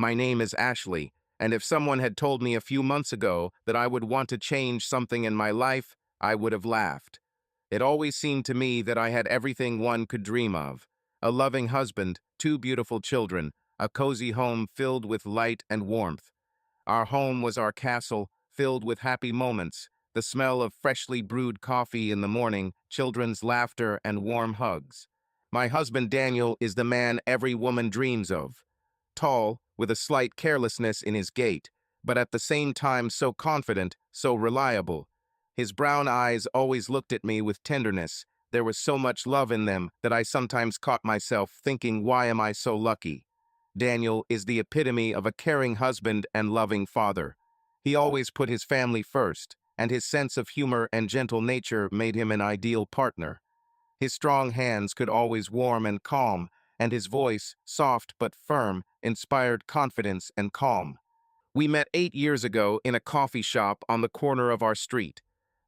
My name is Ashley, and if someone had told me a few months ago that I would want to change something in my life, I would have laughed. It always seemed to me that I had everything one could dream of. A loving husband, two beautiful children, a cozy home filled with light and warmth. Our home was our castle, filled with happy moments, the smell of freshly brewed coffee in the morning, children's laughter, and warm hugs. My husband Daniel is the man every woman dreams of. Tall, with a slight carelessness in his gait, but at the same time so confident, so reliable. His brown eyes always looked at me with tenderness. There was so much love in them that I sometimes caught myself thinking, why am I so lucky? Daniel is the epitome of a caring husband and loving father. He always put his family first, and his sense of humor and gentle nature made him an ideal partner. His strong hands could always warm and calm, and his voice, soft but firm, inspired confidence and calm. We met 8 years ago in a coffee shop on the corner of our street.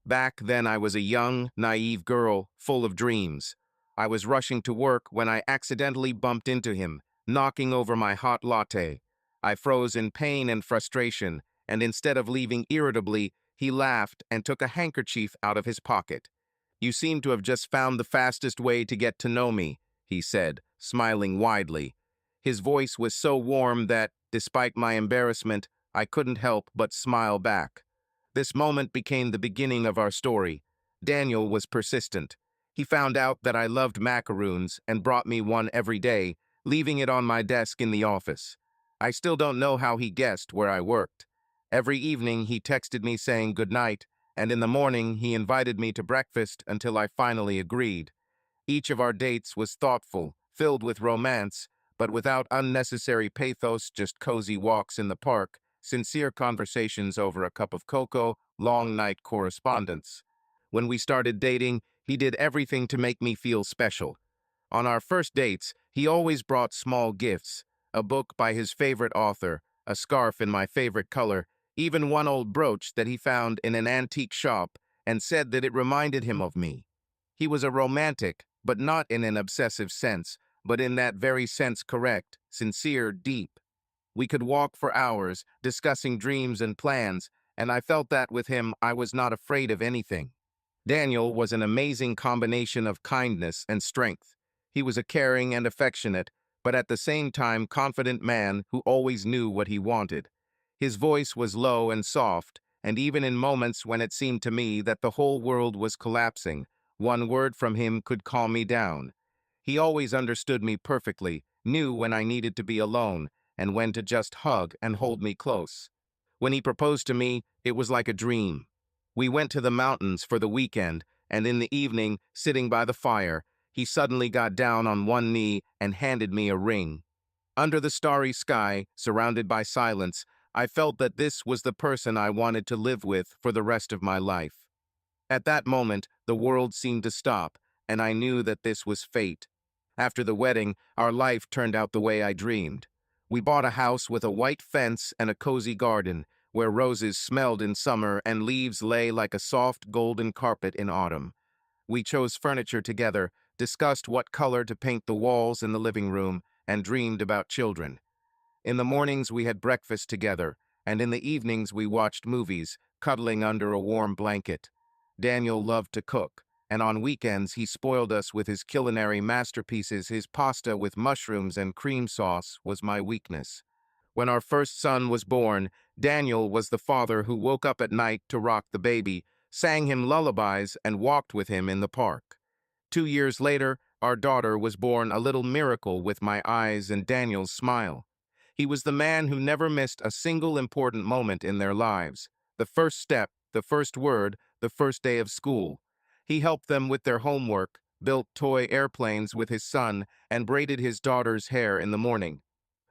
Back then I was a young, naive girl, full of dreams. I was rushing to work when I accidentally bumped into him, knocking over my hot latte. I froze in pain and frustration, and instead of leaving irritably, he laughed and took a handkerchief out of his pocket. "You seem to have just found the fastest way to get to know me," he said, smiling widely. His voice was so warm that, despite my embarrassment, I couldn't help but smile back. This moment became the beginning of our story. Daniel was persistent. He found out that I loved macaroons and brought me one every day, leaving it on my desk in the office. I still don't know how he guessed where I worked. Every evening he texted me saying good night, and in the morning he invited me to breakfast until I finally agreed. Each of our dates was thoughtful, filled with romance, but without unnecessary pathos, just cozy walks in the park, sincere conversations over a cup of cocoa, long night correspondence. When we started dating, he did everything to make me feel special. On our first dates, he always brought small gifts, a book by his favorite author, a scarf in my favorite color, even one old brooch that he found in an antique shop and said that it reminded him of me. He was a romantic, but not in an obsessive sense, but in that very sense correct, sincere, deep. We could walk for hours, discussing dreams and plans, and I felt that with him I was not afraid of anything. Daniel was an amazing combination of kindness and strength. He was a caring and affectionate, but at the same time confident man who always knew what he wanted. His voice was low and soft, and even in moments when it seemed to me that the whole world was collapsing, one word from him could calm me down. He always understood me perfectly, knew when I needed to be alone, and when to just hug and hold me close. When he proposed to me, it was like a dream. We went to the mountains for the weekend, and in the evening, sitting by the fire, he suddenly got down on one knee and handed me a ring. Under the starry sky, surrounded by silence, I felt that this was the person I wanted to live with for the rest of my life. At that moment, the world seemed to stop, and I knew that this was fate. After the wedding, our life turned out the way I dreamed. We bought a house with a white fence and a cozy garden, where roses smelled in summer and leaves lay like a soft golden carpet in autumn. We chose furniture together, discussed what color to paint the walls in the living room, and dreamed about children. In the mornings we had breakfast together, and in the evenings we watched movies, cuddling under a warm blanket. Daniel loved to cook, and on weekends he spoiled us with his culinary masterpieces. His pasta with mushrooms and cream sauce was my weakness. When our first son was born, Daniel was the father who woke up at night to rock the baby, sang him lullabies, and walked with him in the park. 2 years later, our daughter was born, a little miracle with my eyes and Daniel's smile. He was the man who never missed a single important moment in their lives. The first step, the first word, the first day of school. He helped them with their homework, built toy airplanes with his son, and braided his daughter's hair in the morning.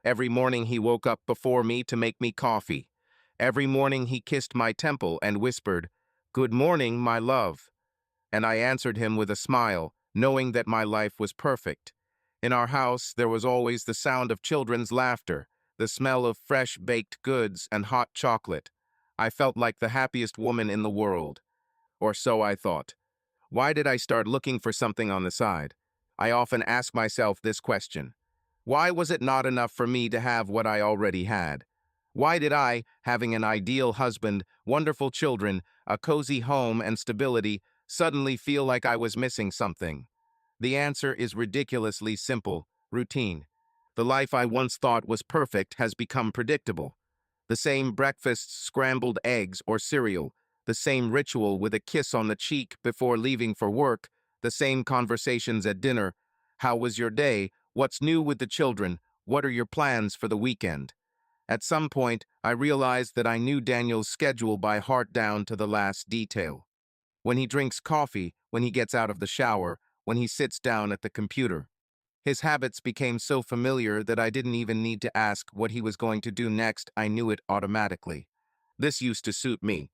Every morning he woke up before me to make me coffee. Every morning he kissed my temple and whispered, "Good morning, my love." And I answered him with a smile, knowing that my life was perfect. In our house, there was always the sound of children's laughter, the smell of fresh baked goods and hot chocolate. I felt like the happiest woman in the world. Or so I thought. Why did I start looking for something on the side? I often ask myself this question. Why was it not enough for me to have what I already had? Why did I, having an ideal husband, wonderful children, a cozy home, and stability, suddenly feel like I was missing something? The answer is ridiculously simple: routine. The life I once thought was perfect has become predictable. The same breakfasts, scrambled eggs, or cereal, the same ritual with a kiss on the cheek before leaving for work, the same conversations at dinner. How was your day? What's new with the children? What are your plans for the weekend? At some point, I realized that I knew Daniel's schedule by heart down to the last detail. When he drinks coffee, when he gets out of the shower, when he sits down at the computer. His habits became so familiar that I didn't even need to ask what he was going to do next. I knew it automatically. This used to suit me.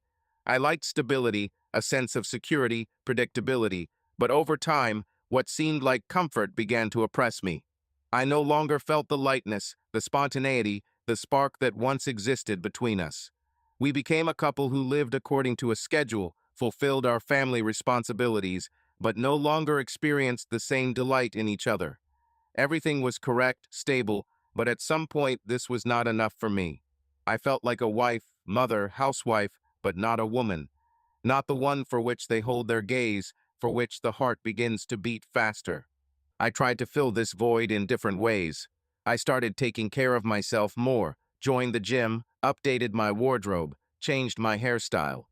I liked stability, a sense of security, predictability, but over time, what seemed like comfort began to oppress me. I no longer felt the lightness, the spontaneity, the spark that once existed between us. We became a couple who lived according to a schedule, fulfilled our family responsibilities, but no longer experienced the same delight in each other. Everything was correct, stable, but at some point this was not enough for me. I felt like a wife, mother, housewife, but not a woman. Not the one for which they hold their gaze, for which the heart begins to beat faster. I tried to fill this void in different ways. I started taking care of myself more, joined the gym, updated my wardrobe, changed my hairstyle.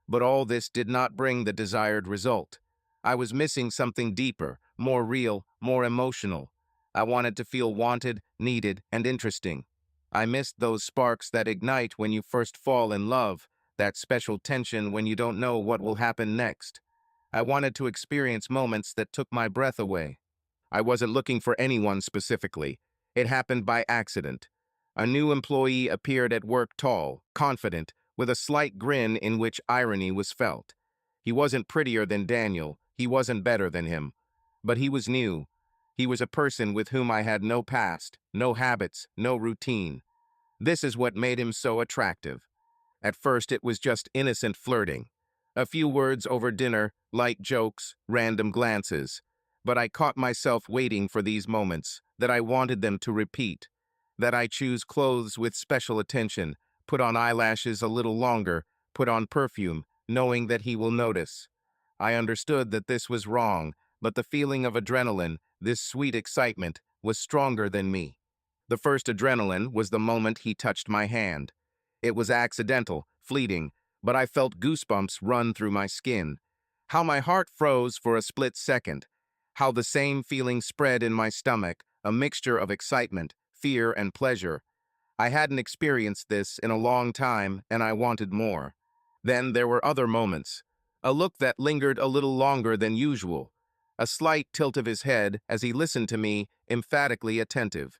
But all this did not bring the desired result. I was missing something deeper, more real, more emotional. I wanted to feel wanted, needed, and interesting. I missed those sparks that ignite when you first fall in love, that special tension when you don't know what will happen next. I wanted to experience moments that took my breath away. I wasn't looking for anyone specifically. It happened by accident. A new employee appeared at work, tall, confident, with a slight grin in which irony was felt. He wasn't prettier than Daniel, he wasn't better than him. But he was new. He was a person with whom I had no past, no habits, no routine. This is what made him so attractive. At first it was just innocent flirting. A few words over dinner, light jokes, random glances. But I caught myself waiting for these moments, that I wanted them to repeat. That I choose clothes with special attention, put on eyelashes a little longer, put on perfume, knowing that he will notice. I understood that this was wrong, but the feeling of adrenaline, this sweet excitement, was stronger than me. The first adrenaline was the moment he touched my hand. It was accidental, fleeting, but I felt goosebumps run through my skin. How my heart froze for a split second. How the same feeling spread in my stomach, a mixture of excitement, fear, and pleasure. I hadn't experienced this in a long time, and I wanted more. Then there were other moments. A look that lingered a little longer than usual. A slight tilt of his head as he listened to me, emphatically attentive.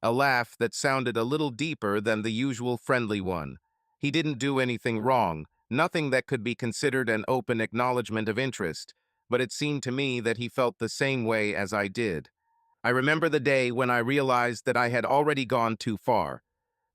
A laugh that sounded a little deeper than the usual friendly one. He didn't do anything wrong, nothing that could be considered an open acknowledgement of interest, but it seemed to me that he felt the same way as I did. I remember the day when I realized that I had already gone too far.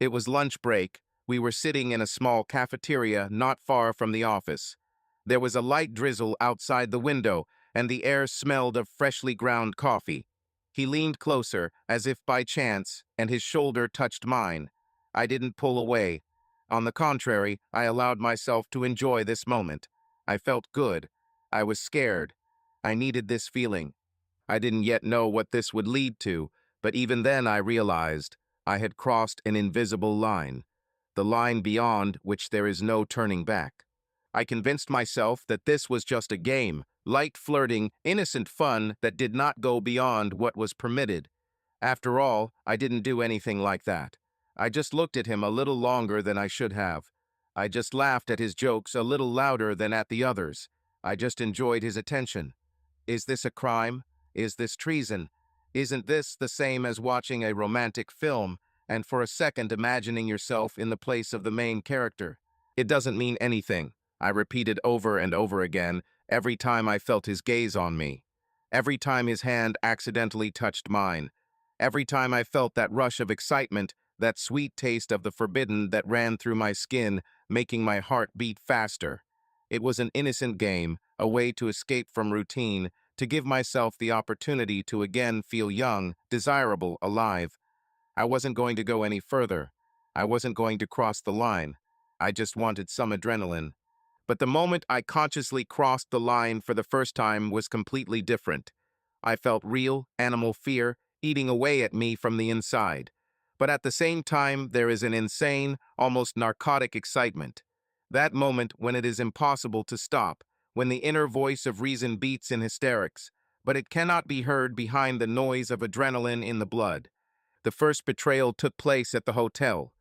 It was lunch break. We were sitting in a small cafeteria not far from the office. There was a light drizzle outside the window, and the air smelled of freshly ground coffee. He leaned closer, as if by chance, and his shoulder touched mine. I didn't pull away. On the contrary, I allowed myself to enjoy this moment. I felt good. I was scared. I needed this feeling. I didn't yet know what this would lead to, but even then I realized I had crossed an invisible line, the line beyond which there is no turning back. I convinced myself that this was just a game, light flirting, innocent fun that did not go beyond what was permitted. After all, I didn't do anything like that. I just looked at him a little longer than I should have. I just laughed at his jokes a little louder than at the others. I just enjoyed his attention. Is this a crime? Is this treason? Isn't this the same as watching a romantic film and for a second imagining yourself in the place of the main character? It doesn't mean anything, I repeated over and over again every time I felt his gaze on me. Every time his hand accidentally touched mine. Every time I felt that rush of excitement, that sweet taste of the forbidden that ran through my skin, making my heart beat faster. It was an innocent game, a way to escape from routine, to give myself the opportunity to again feel young, desirable, alive. I wasn't going to go any further. I wasn't going to cross the line. I just wanted some adrenaline. But the moment I consciously crossed the line for the first time was completely different. I felt real, animal fear eating away at me from the inside. But at the same time, there is an insane, almost narcotic excitement. That moment when it is impossible to stop, when the inner voice of reason beats in hysterics, but it cannot be heard behind the noise of adrenaline in the blood. The first betrayal took place at the hotel.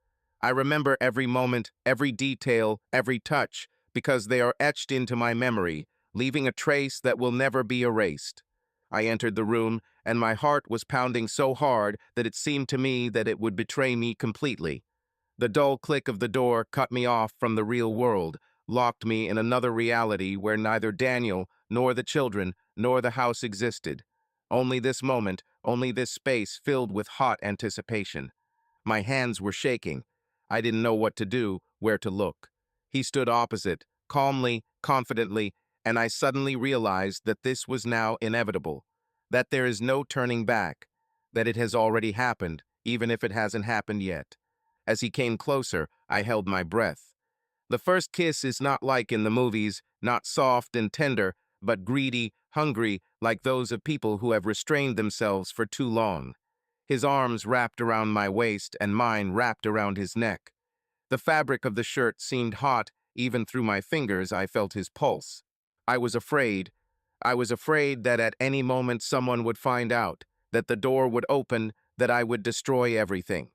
I remember every moment, every detail, every touch, because they are etched into my memory, leaving a trace that will never be erased. I entered the room, and my heart was pounding so hard that it seemed to me that it would betray me completely. The dull click of the door cut me off from the real world, locked me in another reality where neither Daniel, nor the children, nor the house existed. Only this moment, only this space filled with hot anticipation. My hands were shaking. I didn't know what to do, where to look. He stood opposite, calmly, confidently, and I suddenly realized that this was now inevitable, that there is no turning back, that it has already happened, even if it hasn't happened yet. As he came closer, I held my breath. The first kiss is not like in the movies, not soft and tender, but greedy, hungry, like those of people who have restrained themselves for too long. His arms wrapped around my waist and mine wrapped around his neck. The fabric of the shirt seemed hot, even through my fingers I felt his pulse. I was afraid. I was afraid that at any moment someone would find out, that the door would open, that I would destroy everything.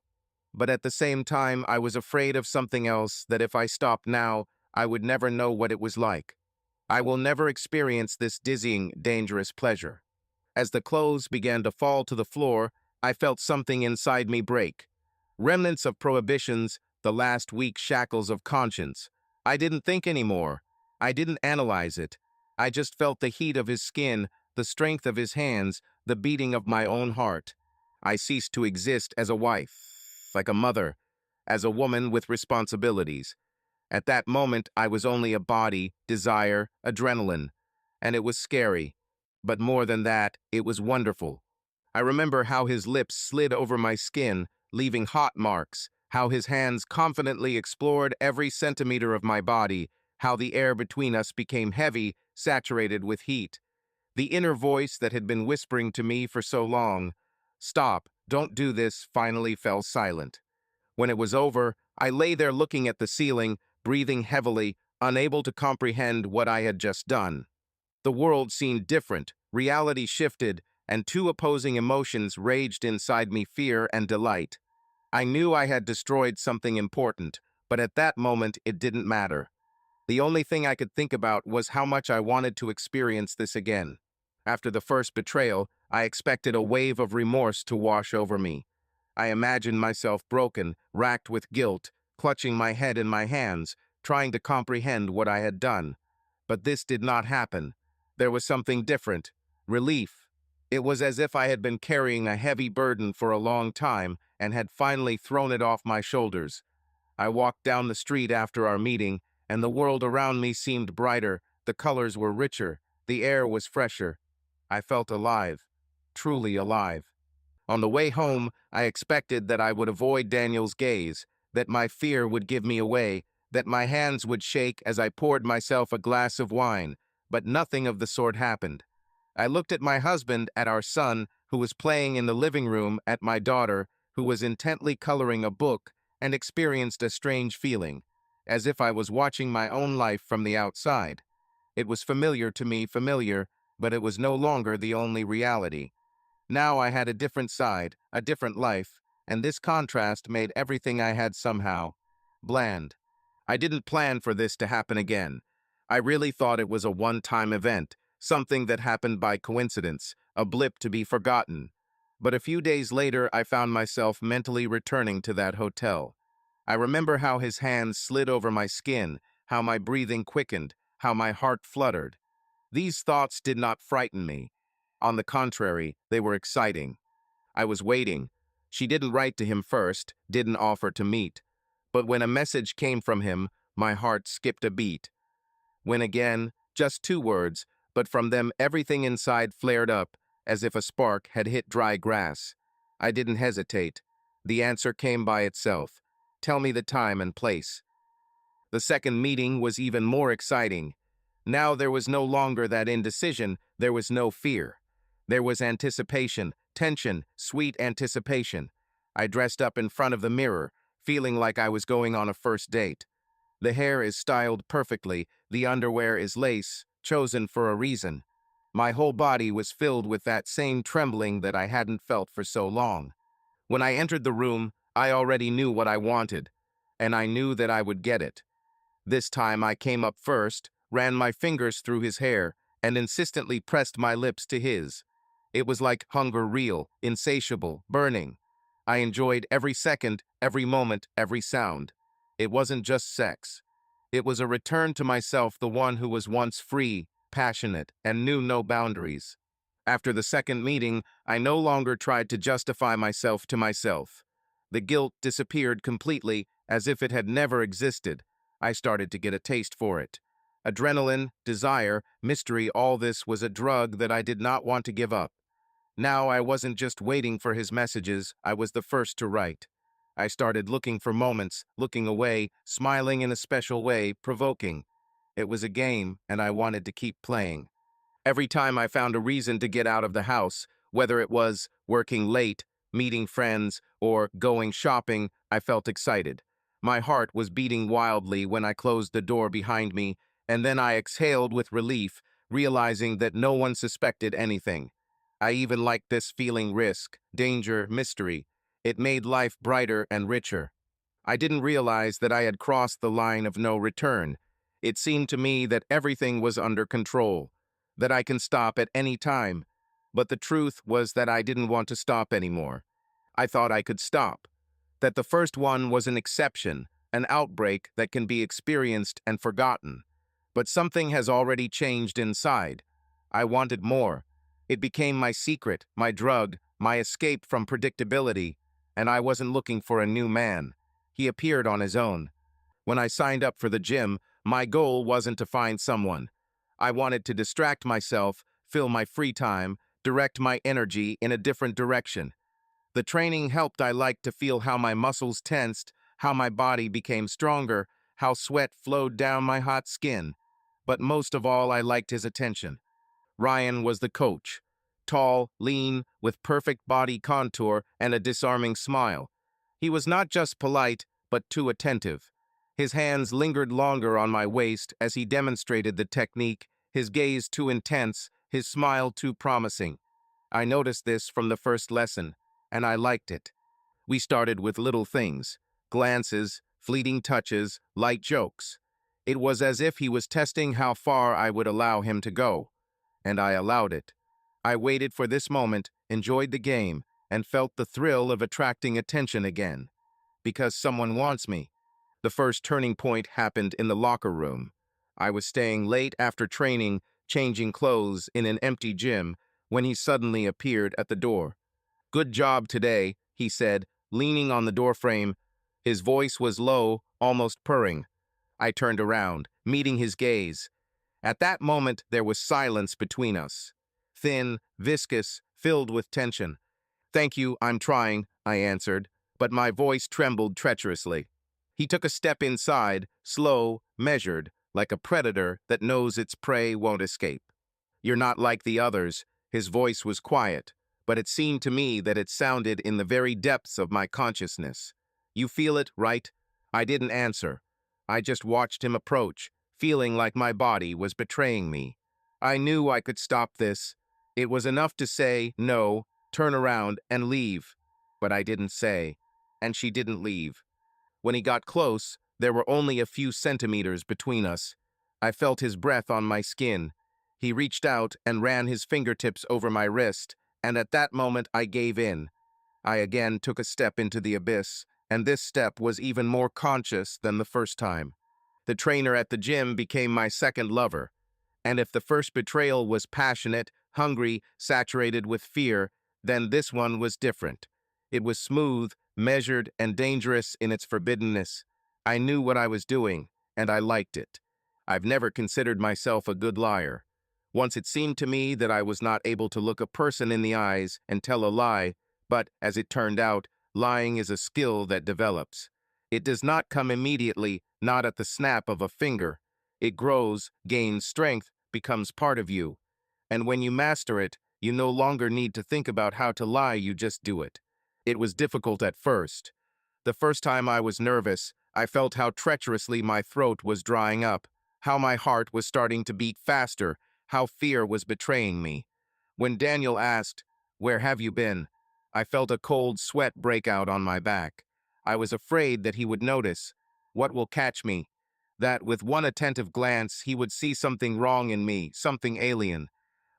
But at the same time, I was afraid of something else, that if I stopped now, I would never know what it was like. I will never experience this dizzying, dangerous pleasure. As the clothes began to fall to the floor, I felt something inside me break. Remnants of prohibitions, the last weak shackles of conscience. I didn't think anymore. I didn't analyze it. I just felt the heat of his skin, the strength of his hands, the beating of my own heart. I ceased to exist as a wife, like a mother, as a woman with responsibilities. At that moment, I was only a body, desire, adrenaline, and it was scary. But more than that, it was wonderful. I remember how his lips slid over my skin, leaving hot marks, how his hands confidently explored every centimeter of my body, how the air between us became heavy, saturated with heat. The inner voice that had been whispering to me for so long, "Stop, don't do this," finally fell silent. When it was over, I lay there looking at the ceiling, breathing heavily, unable to comprehend what I had just done. The world seemed different, reality shifted, and two opposing emotions raged inside me: fear and delight. I knew I had destroyed something important, but at that moment it didn't matter. The only thing I could think about was how much I wanted to experience this again. After the first betrayal, I expected a wave of remorse to wash over me. I imagined myself broken, racked with guilt, clutching my head in my hands, trying to comprehend what I had done. But this did not happen. There was something different: relief. It was as if I had been carrying a heavy burden for a long time and had finally thrown it off my shoulders. I walked down the street after our meeting, and the world around me seemed brighter, the colors were richer, the air was fresher. I felt alive, truly alive. On the way home, I expected that I would avoid Daniel's gaze, that my fear would give me away, that my hands would shake as I poured myself a glass of wine, but nothing of the sort happened. I looked at my husband, at our son, who was playing in the living room, at my daughter, who was intently coloring a book, and experienced a strange feeling, as if I was watching my own life from the outside. It was familiar to me, familiar, but it was no longer the only reality. Now I had a different side, a different life, and this contrast made everything I had somehow bland. I didn't plan for this to happen again. I really thought it was a one-time event, something that happened by coincidence, a blip to be forgotten. But a few days later, I found myself mentally returning to that hotel. I remember how his hands slid over my skin, how my breathing quickened, how my heart fluttered. These thoughts did not frighten me. On the contrary, they were exciting. I was waiting. She didn't write to him first, didn't offer to meet. But when a message came from him, my heart skipped a beat. When again, just two words, but from them everything inside flared up, as if a spark had hit dry grass. I didn't hesitate. The answer came by itself. Tell me the time and place. The second meeting was even more exciting. Now there was no longer that indecision, there was no fear. There was anticipation, tension, sweet anticipation. I dressed up in front of the mirror, feeling like I was going on a first date. The hair is styled perfectly, the underwear is lace, chosen for a reason. My whole body was filled with that same trembling that I hadn't felt for so long. When I entered the room, I already knew what I wanted, and I knew that I would get it. This time I came up first, ran my fingers through his hair, and insistently pressed my lips to his. It was like hunger real, insatiable, burning. I enjoyed every second, every moment, every sound. It wasn't just sex. It was a return to myself, the one who was once free, passionate, and knew no boundaries. After the second meeting, I no longer tried to justify myself to myself. The guilt disappeared completely, as if it had never existed. I started to get a taste for it. Adrenaline, desire, mystery, all this was a drug that I did not want to give up. Now I wasn't just waiting for his messages, I was the first to write. I started looking for moments, looking away, smiling in a special way, provoking. It was a game, and I wanted to keep playing. Every time I found a reason to get out of the house, whether it was working late, meeting friends, or going shopping, I felt excited. My heart was beating wildly when I closed the door behind me, and then I exhaled with relief, realizing that no one suspected anything. I even liked this feeling: risk, danger, mystery. It made life brighter and richer. I didn't realize that I had crossed the line of no return. It seemed to me that everything was under control, that I can stop at any time. But the truth was that I didn't want to stop anymore. I thought I could stop, that the first one was an exception, an outbreak that can be experienced and forgotten. But something has already changed inside. I wanted more. It became my secret, my drug, my escape from predictability, and I wasn't looking for a new man. He appeared on his own. When I signed up for the gym, my goal wasn't to find someone. I wanted to distract myself, fill my free time, direct my energy in a different direction. The training helped. I liked to feel how my muscles tensed, how my body became stronger, how sweat flowed down my hot skin. But most of all, I liked his attention. Ryan was the coach. Tall, lean, with perfect body contour and a disarming smile. He was not just polite, but too attentive. His hands lingered longer on my waist as he demonstrated the technique, his gaze too intense, his smile too promising. I noticed this from the first lesson, and I liked it. We started with little things, glances, fleeting touches, light jokes. It was as if he was testing how far I would allow him to go, and I allowed it. I waited for this moment, enjoyed the game, and felt the thrill of attracting attention again. Because someone wants me. The first turning point happened in the locker room. I was staying late after training, changing clothes in an empty gym, when he suddenly appeared at the door. "Good job today," he said, leaning on the doorframe. His voice was low, almost purring. I turned around, meeting his gaze. At that moment, there was silence between us. Thin, viscous, filled with tension. "Thank you, I'm trying," I answered, but my voice trembled treacherously. He took a step inside, slow, measured, like a predator that knows its prey won't escape. "You're not like the others." His voice was quiet, but it seemed to me that it sounded in the very depths of my consciousness. "You feel it, right?" I didn't answer. I just watched him approach, feeling like my body was betraying me. I knew I could stop this. It was enough to say no, turn around, and leave. But I didn't say, and she didn't leave. When he got close, there were only a few centimeters between us. I felt his breath on my skin. He reached out and ran his fingertips over my wrist, and at that moment I gave in. I again took a step into the abyss, and this step was even more conscious than the first time. The trainer at the gym became my second lover. And if the first betrayal was passionate, hungry, saturated with fear, then this one was different. It was smooth, measured, and dangerous in its forbiddenness. I knew what I was doing, and I liked it. I've never considered myself a good liar. Once it seemed to me that I was not able to look a person in the eyes and tell a lie, but as it turned out, lying is a skill that develops. It does not come immediately, not at the snap of a finger. It grows, gains strength, becomes part of you. And when you master it, you no longer need to think about how to lie, you just do it. It was difficult at first. The first time I was nervous, I felt how treacherously my throat was drying up, how my heart was starting to beat faster, how fear was betraying me. When Daniel asked, "Where have you been?" I felt a cold sweat break out on my back. I was afraid that he would notice. What will catch me? That with one attentive glance he would see something wrong in me, something alien.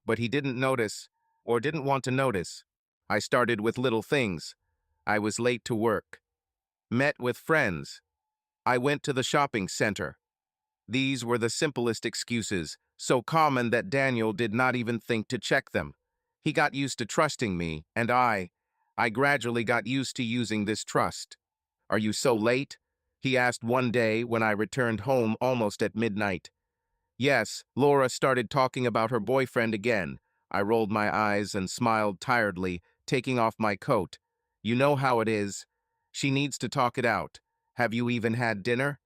But he didn't notice, or didn't want to notice. I started with little things. I was late to work. Met with friends. I went to the shopping center. These were the simplest excuses, so common that Daniel did not even think to check them. He got used to trusting me, and I gradually got used to using this trust. "Are you so late?" he asked one day when I returned home almost at midnight. Yes, Laura started talking about her boyfriend again. I rolled my eyes and smiled tiredly, taking off my coat. "You know how it is. She needs to talk it out. Have you even had dinner?"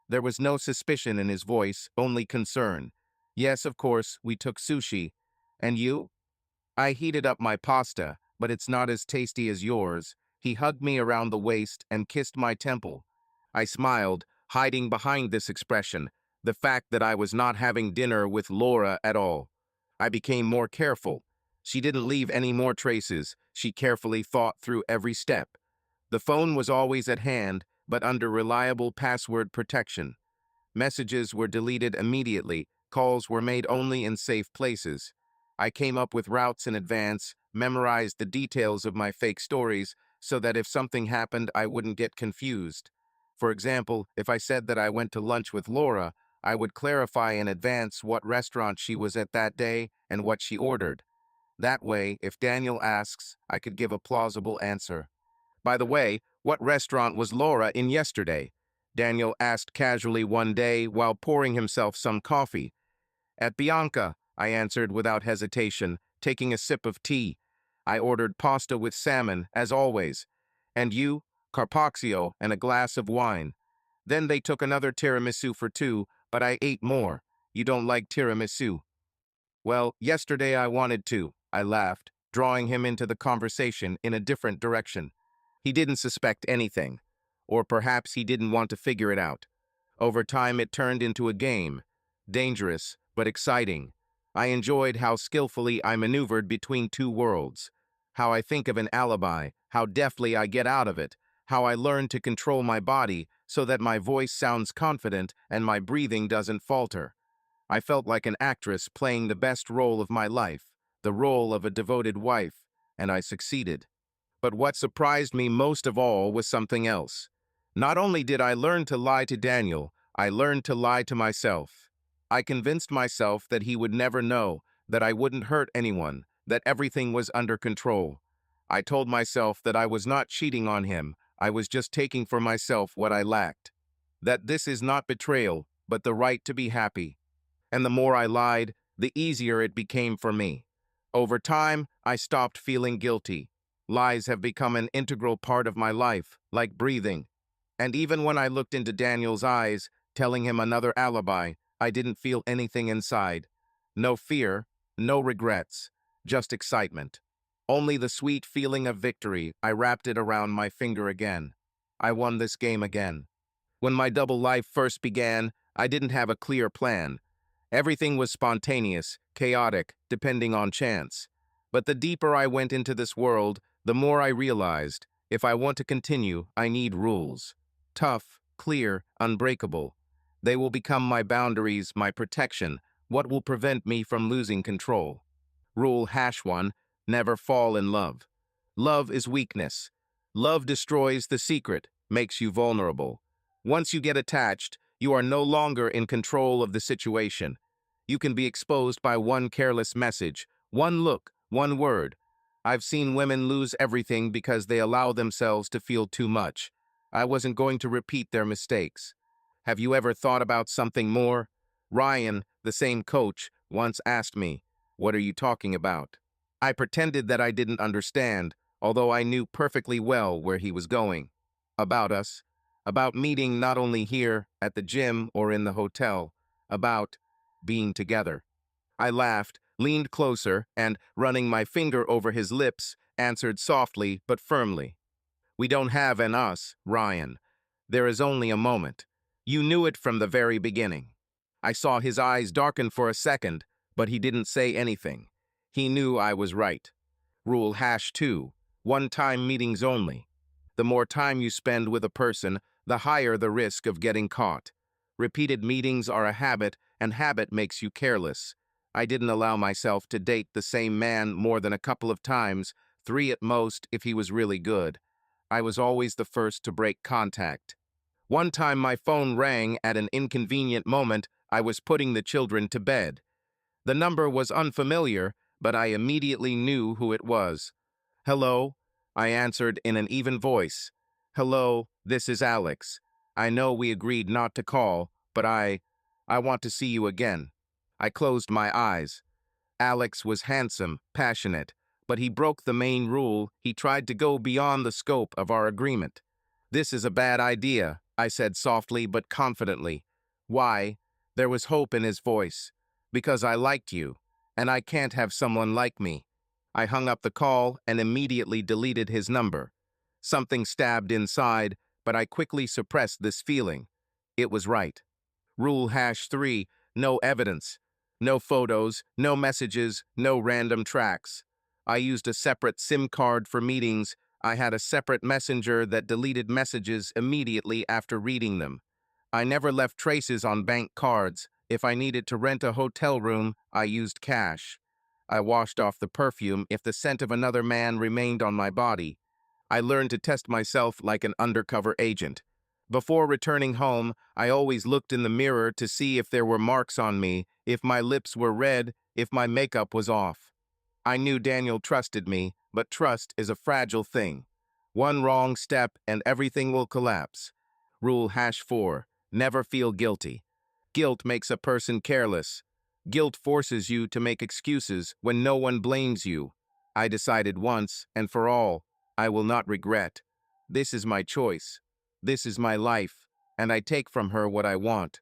There was no suspicion in his voice, only concern. "Yes, of course, we took sushi. And you?" "I heated up my pasta, but it's not as tasty as yours." He hugged me around the waist and kissed my temple. I smiled, hiding behind this expression, the fact that I was not having dinner with Laura at all. I became more careful. She didn't leave any more traces. She carefully thought through every step. The phone was always at hand, but under reliable password protection. Messages were deleted immediately, calls were made only in safe places. I came up with routes in advance, memorized the details of my fake stories, so that if something happened, I wouldn't get confused. For example, if I said that I went to lunch with Laura, I would clarify in advance what restaurant she was at that day and what she ordered. That way, if Daniel asks, I could give a plausible answer. "By the way, what restaurant was Laura in yesterday?" Daniel asked casually one day while pouring himself some coffee. "At Bianca," I answered without hesitation, taking a sip of tea. "I ordered pasta with salmon, as always. And you?" "Carpaccio and a glass of wine." Then they took another tiramisu for two, but I ate more. "You don't like tiramisu?" "Well, yesterday I wanted to," I laughed, drawing him into the conversation in a different direction. He didn't suspect anything. Or perhaps he didn't want to figure it out. Over time it turned into a game. Dangerous, but exciting. I enjoyed how skillfully I maneuvered between two worlds. How I think of an alibi, how deftly I get out of it, how I learn to control my body so that my voice sounds confident and my breathing doesn't falter. I felt like an actress playing the best role of my life, the role of a devoted wife, and I succeeded. But what surprised me most of all was something else. Not only did I learn to lie to Daniel, I learned to lie to myself. I convinced myself that he would never know, that I wouldn't hurt anyone, that everything was under control. I told myself that I was not cheating on him, I was just taking for myself what I lacked. That this is not betrayal, but the right to be happy. And the more I lied, the easier it became for me. Over time, I stopped feeling guilty. Lies have become an integral part of my life, like breathing. And even when I looked into Daniel's eyes, telling him another alibi, I didn't feel anything inside. No fear, no regrets, just excitement. Only the sweet feeling of victory. I wrapped it around my finger again. I won this game again. When my double life first began, I didn't have a clear plan. Everything was spontaneous, chaotic, depending on chance. But the deeper I went into this world, the more I realized, if I want to continue, I need rules. Tough, clear, unbreakable. They will become my boundaries, my protection, what will prevent me from losing control. Rule #1, never fall in love. Love is weakness. Love destroys the secret, makes you vulnerable. Once you get attached, you are no longer in control of the situation. You can be exposed by one careless message, one look, one word. I've seen women lose everything because they allow themselves to feel too much. I wasn't going to repeat their mistakes. Have you ever thought about something more? Ryan, the same coach, once asked me, "What are you talking about?" I pretended that I didn't understand, although I knew perfectly well where he was going. About us. About meeting not only here, at the gym, or in the hotel. About being together. I laughed, leaned closer, and, running my finger over his lips, answered softly but firmly. "We don't have an us, Ryan. There is only a moment. You knew it from the very beginning." I saw his eyes darken for a second, but he didn't say anything. He knew I was right. Rule #2, one-time meetings only. The more time you spend with a person, the higher the risk of getting caught. Repeated meetings are a habit, and habit makes you careless. I didn't allow myself to date the same man more than a couple of times, 3 at most if he was really good. I was always the first to break contact. One time my phone rang at an inconvenient moment. I was putting the children to bed. The number was unfamiliar, but I immediately knew who it was. "Hello?" I answered in an even voice. "Hello, this is Alex. I know we agreed not to call, but I want to see you again." I closed my eyes. Alex was handsome, passionate, but he broke the main rule. He tried to go beyond the scope of our agreement. "This is a bad idea," I said softly but confidently. "Why?" There was hope in his voice. "Because I liked you, and I can't have someone like me." I hung up the call and immediately deleted his number. Something stabbed inside, but I quickly suppressed this feeling. It was right. Rule #3, no evidence. No photos, no messages, no random tracks. I used a separate SIM card for meetings. I had a separate messenger that deleted messages immediately after reading them. I never left traces on bank cards. If I needed to rent a hotel room, I used cash. I washed off the perfume if the scent of another man remained on my body. I learned to test myself like an undercover agent. Before returning home, I always looked in the mirror to see if there were marks on me, if my lips were red, if my makeup was off. I knew Daniel trusted me, but trust is a fragile thing. One wrong step and everything will collapse. Rule #4, never feel guilty. Guilt makes a person careless. Guilt forces you to make excuses when no one blames you. I decided once and for all, I will not regret. This is my choice. This is my life, and I take from her what I want.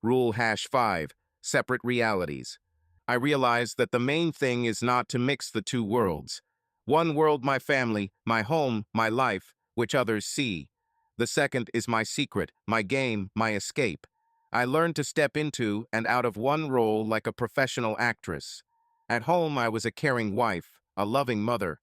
Rule #5, separate realities. I realized that the main thing is not to mix the two worlds. One world, my family, my home, my life, which others see. The second is my secret, my game, my escape. I learned to step into and out of one role like a professional actress. At home, I was a caring wife, a loving mother.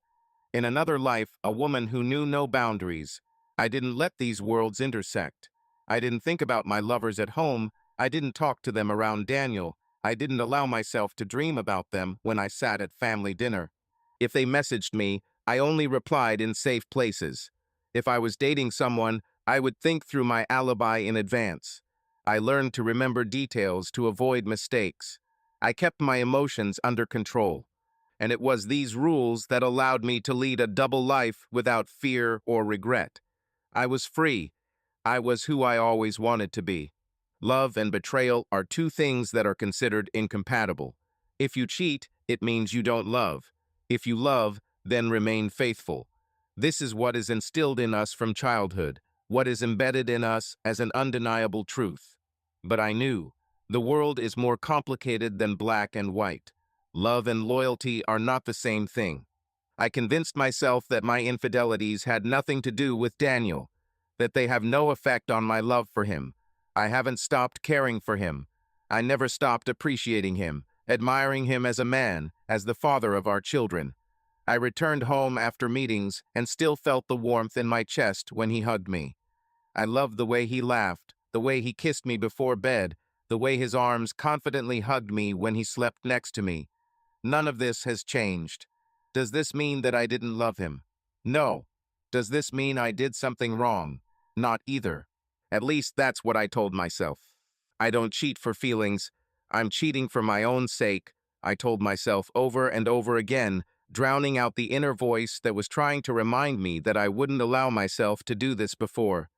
In another life, a woman who knew no boundaries. I didn't let these worlds intersect. I didn't think about my lovers at home. I didn't talk to them around Daniel. I didn't allow myself to dream about them when I sat at family dinner. If they messaged me, I only replied in safe places. If I was dating someone, I would think through my alibi in advance. I learned to remember details to avoid mistakes. I kept my emotions under control. And it was these rules that allowed me to lead a double life without fear or regret. I was free. I was who I always wanted to be. Love and betrayal are two things that are considered incompatible. If you cheat, it means you don't love. If you love, then remain faithful. This is what is instilled in us from childhood, what is embedded in us as an undeniable truth. But I knew, the world is more complicated than black and white. Love and loyalty are not the same thing. I convinced myself that my infidelities had nothing to do with Daniel, that they have no effect on my love for him. I haven't stopped caring for him. I never stopped appreciating him, admiring him as a man, as the father of our children. I returned home after meetings and still felt the warmth in my chest when he hugged me. I loved the way he laughed, the way he kissed me before bed, the way his arms confidently hugged me when he slept next to me. None of this has changed. Does this mean that I didn't love him? No. Does this mean I did something wrong? Not either. At least that's what I told myself. I don't cheat for feelings. I'm cheating for my own sake, I told myself over and over again, drowning out the inner voice that was trying to remind me that I wouldn't allow myself to do this before.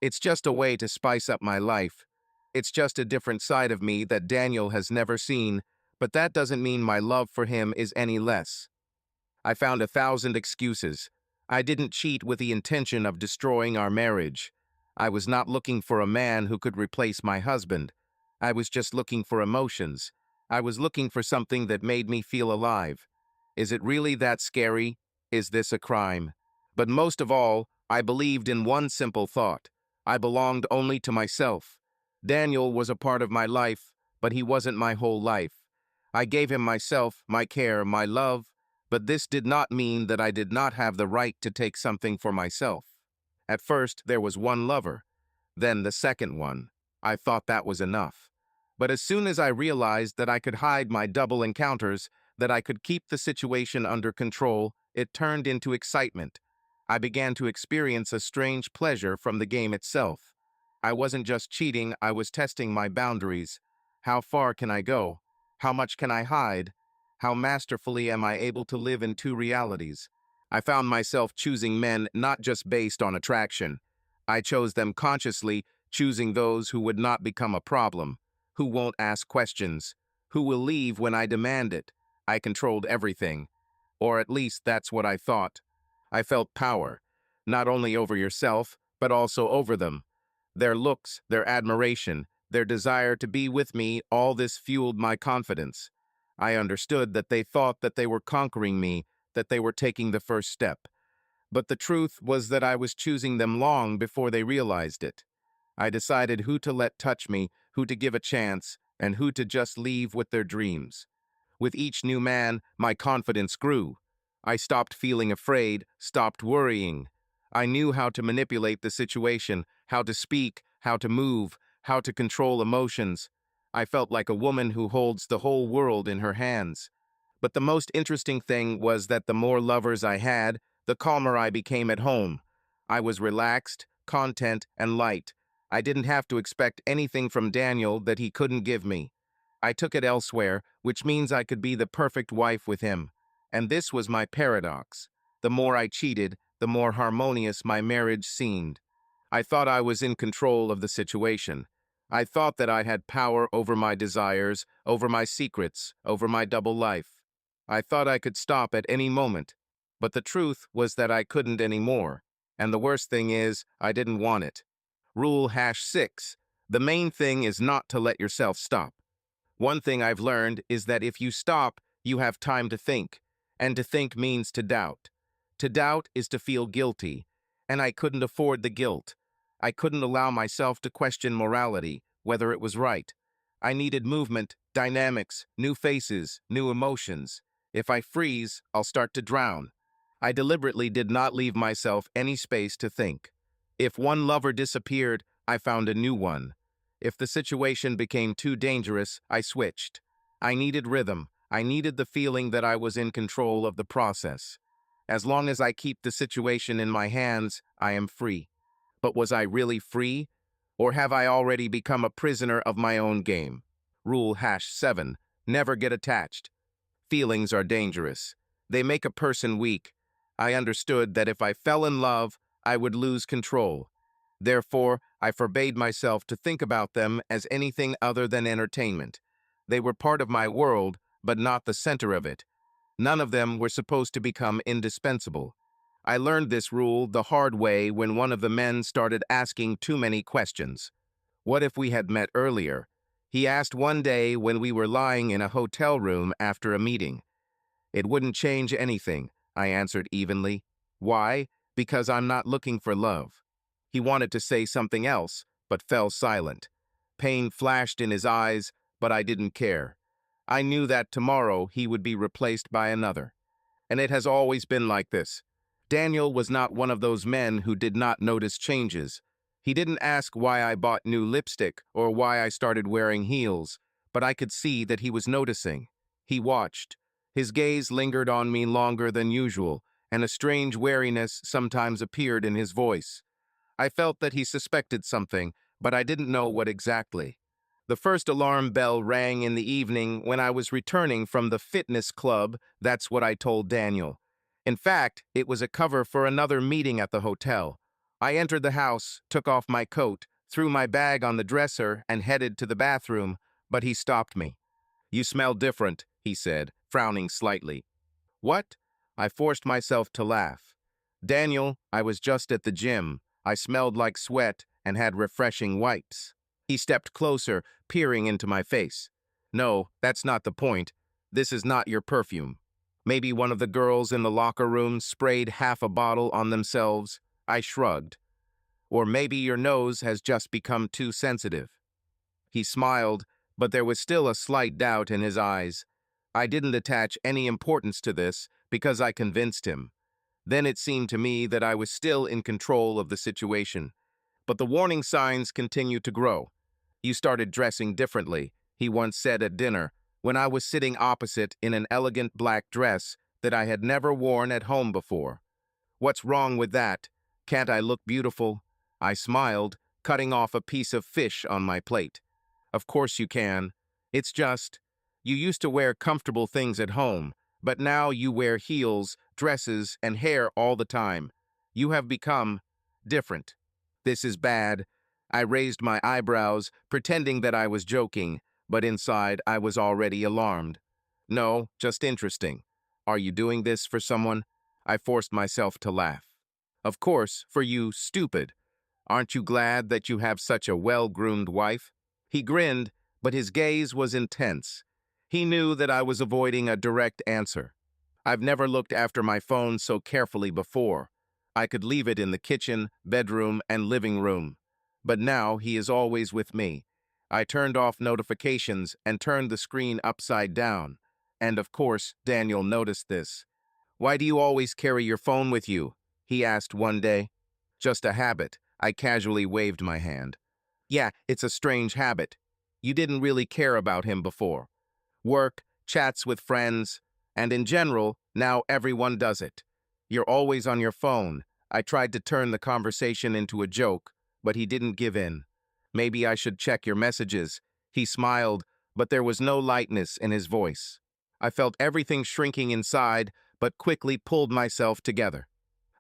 It's just a way to spice up my life. It's just a different side of me that Daniel has never seen, But that doesn't mean my love for him is any less. I found 1,000 excuses. I didn't cheat with the intention of destroying our marriage. I was not looking for a man who could replace my husband. I was just looking for emotions. I was looking for something that made me feel alive. Is it really that scary? Is this a crime? But most of all, I believed in one simple thought. I belonged only to myself. Daniel was a part of my life, but he wasn't my whole life. I gave him myself, my care, my love, but this did not mean that I did not have the right to take something for myself. At first, there was one lover, then the second one. I thought that was enough. But as soon as I realized that I could hide my double encounters, that I could keep the situation under control, it turned into excitement. I began to experience a strange pleasure from the game itself. I wasn't just cheating, I was testing my boundaries. How far can I go? How much can I hide? How masterfully am I able to live in two realities? I found myself choosing men not just based on attraction. I chose them consciously, choosing those who would not become a problem, who won't ask questions, who will leave when I demand it. I controlled everything. Or at least that's what I thought. I felt power, not only over yourself, but also over them. Their looks, their admiration, their desire to be with me, all this fueled my confidence. I understood that they thought that they were conquering me, that they were taking the first step. But the truth was that I was choosing them long before they realized it. I decided who to let touch me, who to give a chance, and who to just leave with their dreams. With each new man, my confidence grew. I stopped feeling afraid, stopped worrying. I knew how to manipulate the situation, how to speak, how to move, how to control emotions. I felt like a woman who holds the whole world in her hands. But the most interesting thing was that the more lovers I had, the calmer I became at home. I was relaxed, content, and light. I didn't have to expect anything from Daniel that he couldn't give me. I took it elsewhere, which means I could be the perfect wife with him. And this was my paradox. The more I cheated, the more harmonious my marriage seemed. I thought I was in control of the situation. I thought that I had power over my desires, over my secrets, over my double life. I thought I could stop at any moment. But the truth was that I couldn't anymore. And the worst thing is, I didn't want it. Rule #6. The main thing is not to let yourself stop. One thing I've learned is that if you stop, you have time to think. And to think means to doubt. To doubt is to feel guilty. And I couldn't afford the guilt. I couldn't allow myself to question morality, whether it was right. I needed movement, dynamics, new faces, new emotions. If I freeze, I'll start to drown. I deliberately did not leave myself any space to think. If one lover disappeared, I found a new one. If the situation became too dangerous, I switched. I needed rhythm. I needed the feeling that I was in control of the process. As long as I keep the situation in my hands, I am free. But was I really free? Or have I already become a prisoner of my own game? Rule #7. Never get attached. Feelings are dangerous. They make a person weak. I understood that if I fell in love, I would lose control. Therefore, I forbade myself to think about them as anything other than entertainment. They were part of my world, but not the center of it. None of them were supposed to become indispensable. I learned this rule the hard way when one of the men started asking too many questions. What if we had met earlier? He asked one day when we were lying in a hotel room after a meeting. It wouldn't change anything, I answered evenly. Why? Because I'm not looking for love. He wanted to say something else, but fell silent. Pain flashed in his eyes, but I didn't care. I knew that tomorrow he would be replaced by another. And it has always been like this. Daniel was not one of those men who did not notice changes. He didn't ask why I bought new lipstick or why I started wearing heels, but I could see that he was noticing. He watched. His gaze lingered on me longer than usual, and a strange wariness sometimes appeared in his voice. I felt that he suspected something, but I didn't know what exactly. The first alarm bell rang in the evening when I was returning from the fitness club. That's what I told Daniel. In fact, it was a cover for another meeting at the hotel. I entered the house, took off my coat, threw my bag on the dresser, and headed to the bathroom, but he stopped me. You smell different, he said, frowning slightly. What? I forced myself to laugh. Daniel, I was just at the gym. I smelled like sweat and had refreshing wipes. He stepped closer, peering into my face. No, that's not the point. This is not your perfume. Maybe one of the girls in the locker room sprayed half a bottle on themselves. I shrugged. Or maybe your nose has just become too sensitive. He smiled, but there was still a slight doubt in his eyes. I didn't attach any importance to this because I convinced him. Then it seemed to me that I was still in control of the situation. But the warning signs continued to grow. You started dressing differently, he once said at dinner, when I was sitting opposite in an elegant black dress that I had never worn at home before. What's wrong with that? Can't I look beautiful? I smiled, cutting off a piece of fish on my plate. Of course you can. It's just, you used to wear comfortable things at home, but now you wear heels, dresses, and hair all the time. You have become different. This is bad. I raised my eyebrows, pretending that I was joking, but inside I was already alarmed. No, just interesting. Are you doing this for someone? I forced myself to laugh. Of course, for you, stupid. Aren't you glad that you have such a well-groomed wife? He grinned, but his gaze was intense. He knew that I was avoiding a direct answer. I've never looked after my phone so carefully before. I could leave it in the kitchen, bedroom, and living room. But now he is always with me. I turned off notifications and turned the screen upside down. And of course, Daniel noticed this. Why do you always carry your phone with you? He asked one day. Just a habit. I casually waved my hand. Yeah, it's a strange habit. You didn't really care about him before. Work, chats with friends, and in general, now everyone does it. You're always on your phone. I tried to turn the conversation into a joke, but he didn't give in. Maybe I should check your messages. He smiled, but there was no lightness in his voice. I felt everything shrinking inside, but quickly pulled myself together.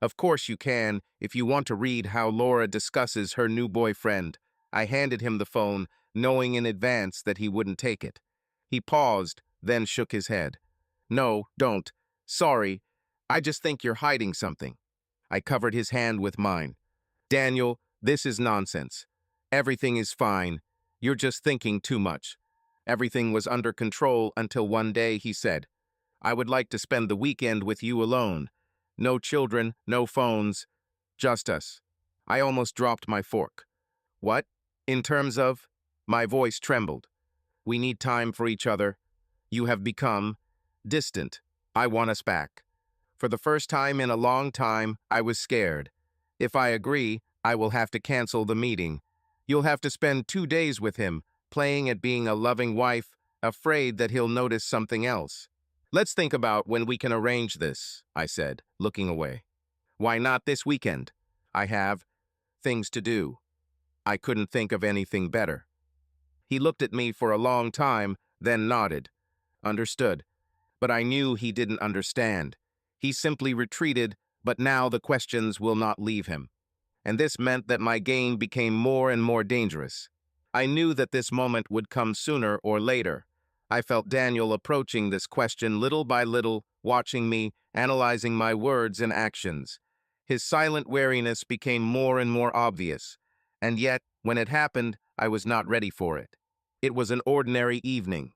Of course you can, if you want to read how Laura discusses her new boyfriend. I handed him the phone, knowing in advance that he wouldn't take it. He paused, then shook his head. No, don't. Sorry. I just think you're hiding something. I covered his hand with mine. Daniel, this is nonsense. Everything is fine. You're just thinking too much. Everything was under control until one day he said, I would like to spend the weekend with you alone. No children, no phones, just us. I almost dropped my fork. What? In terms of? My voice trembled. We need time for each other. You have become distant. I want us back. For the first time in a long time, I was scared. If I agree, I will have to cancel the meeting. You'll have to spend 2 days with him, playing at being a loving wife, afraid that he'll notice something else. Let's think about when we can arrange this, I said, looking away. Why not this weekend? I have things to do. I couldn't think of anything better. He looked at me for a long time, then nodded. Understood. But I knew he didn't understand. He simply retreated, but now the questions will not leave him. And this meant that my game became more and more dangerous. I knew that this moment would come sooner or later. I felt Daniel approaching this question little by little, watching me, analyzing my words and actions. His silent wariness became more and more obvious. And yet, when it happened, I was not ready for it. It was an ordinary evening.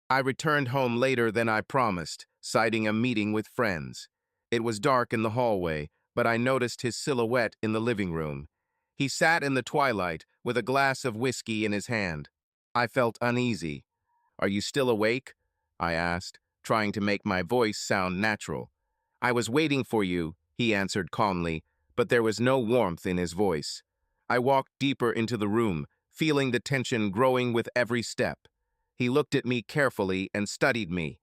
I returned home later than I promised, citing a meeting with friends. It was dark in the hallway, but I noticed his silhouette in the living room. He sat in the twilight with a glass of whiskey in his hand. I felt uneasy. Are you still awake? I asked, trying to make my voice sound natural. I was waiting for you, he answered calmly, but there was no warmth in his voice. I walked deeper into the room, feeling the tension growing with every step. He looked at me carefully and studied me.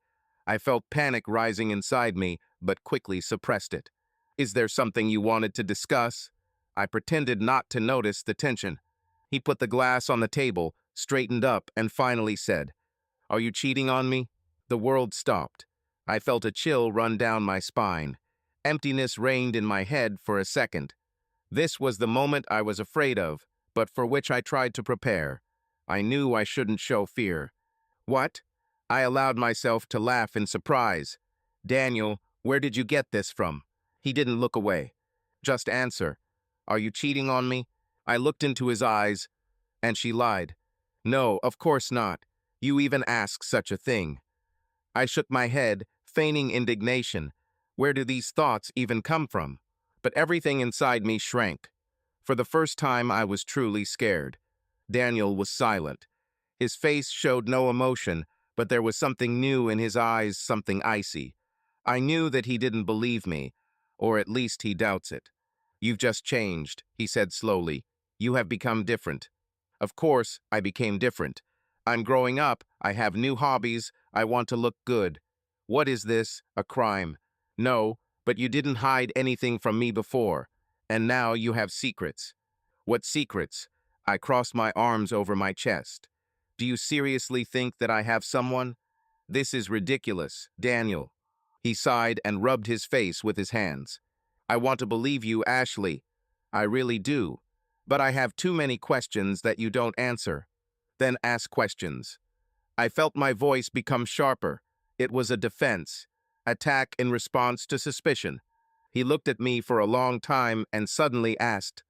I felt panic rising inside me, but quickly suppressed it. Is there something you wanted to discuss? I pretended not to notice the tension. He put the glass on the table, straightened up, and finally said, Are you cheating on me? The world stopped. I felt a chill run down my spine. Emptiness reigned in my head for a second. This was the moment I was afraid of, but for which I tried to prepare. I knew I shouldn't show fear. What? I allowed myself to laugh in surprise. Daniel, where did you get this from? He didn't look away. Just answer. Are you cheating on me? I looked into his eyes, and she lied. No, of course not. You even ask such a thing. I shook my head, feigning indignation. Where do these thoughts even come from? But everything inside me shrank. For the first time, I was truly scared. Daniel was silent. His face showed no emotion, but there was something new in his eyes, something icy. I knew that he didn't believe me, or at least he doubts it. You've just changed, he said slowly. You have become different. Of course, I became different. I'm growing up, I have new hobbies, I want to look good. What is this, a crime? No, but you didn't hide anything from me before, and now you have secrets. What secrets? I crossed my arms over my chest. Do you seriously think that I have someone? This is ridiculous, Daniel. He sighed and rubbed his face with his hands. I want to believe you, Ashley. I really do. But I have too many questions that you don't answer. Then ask questions. I felt my voice become sharper. It was a defense, attack in response to suspicion. He looked at me for a long time and suddenly asked,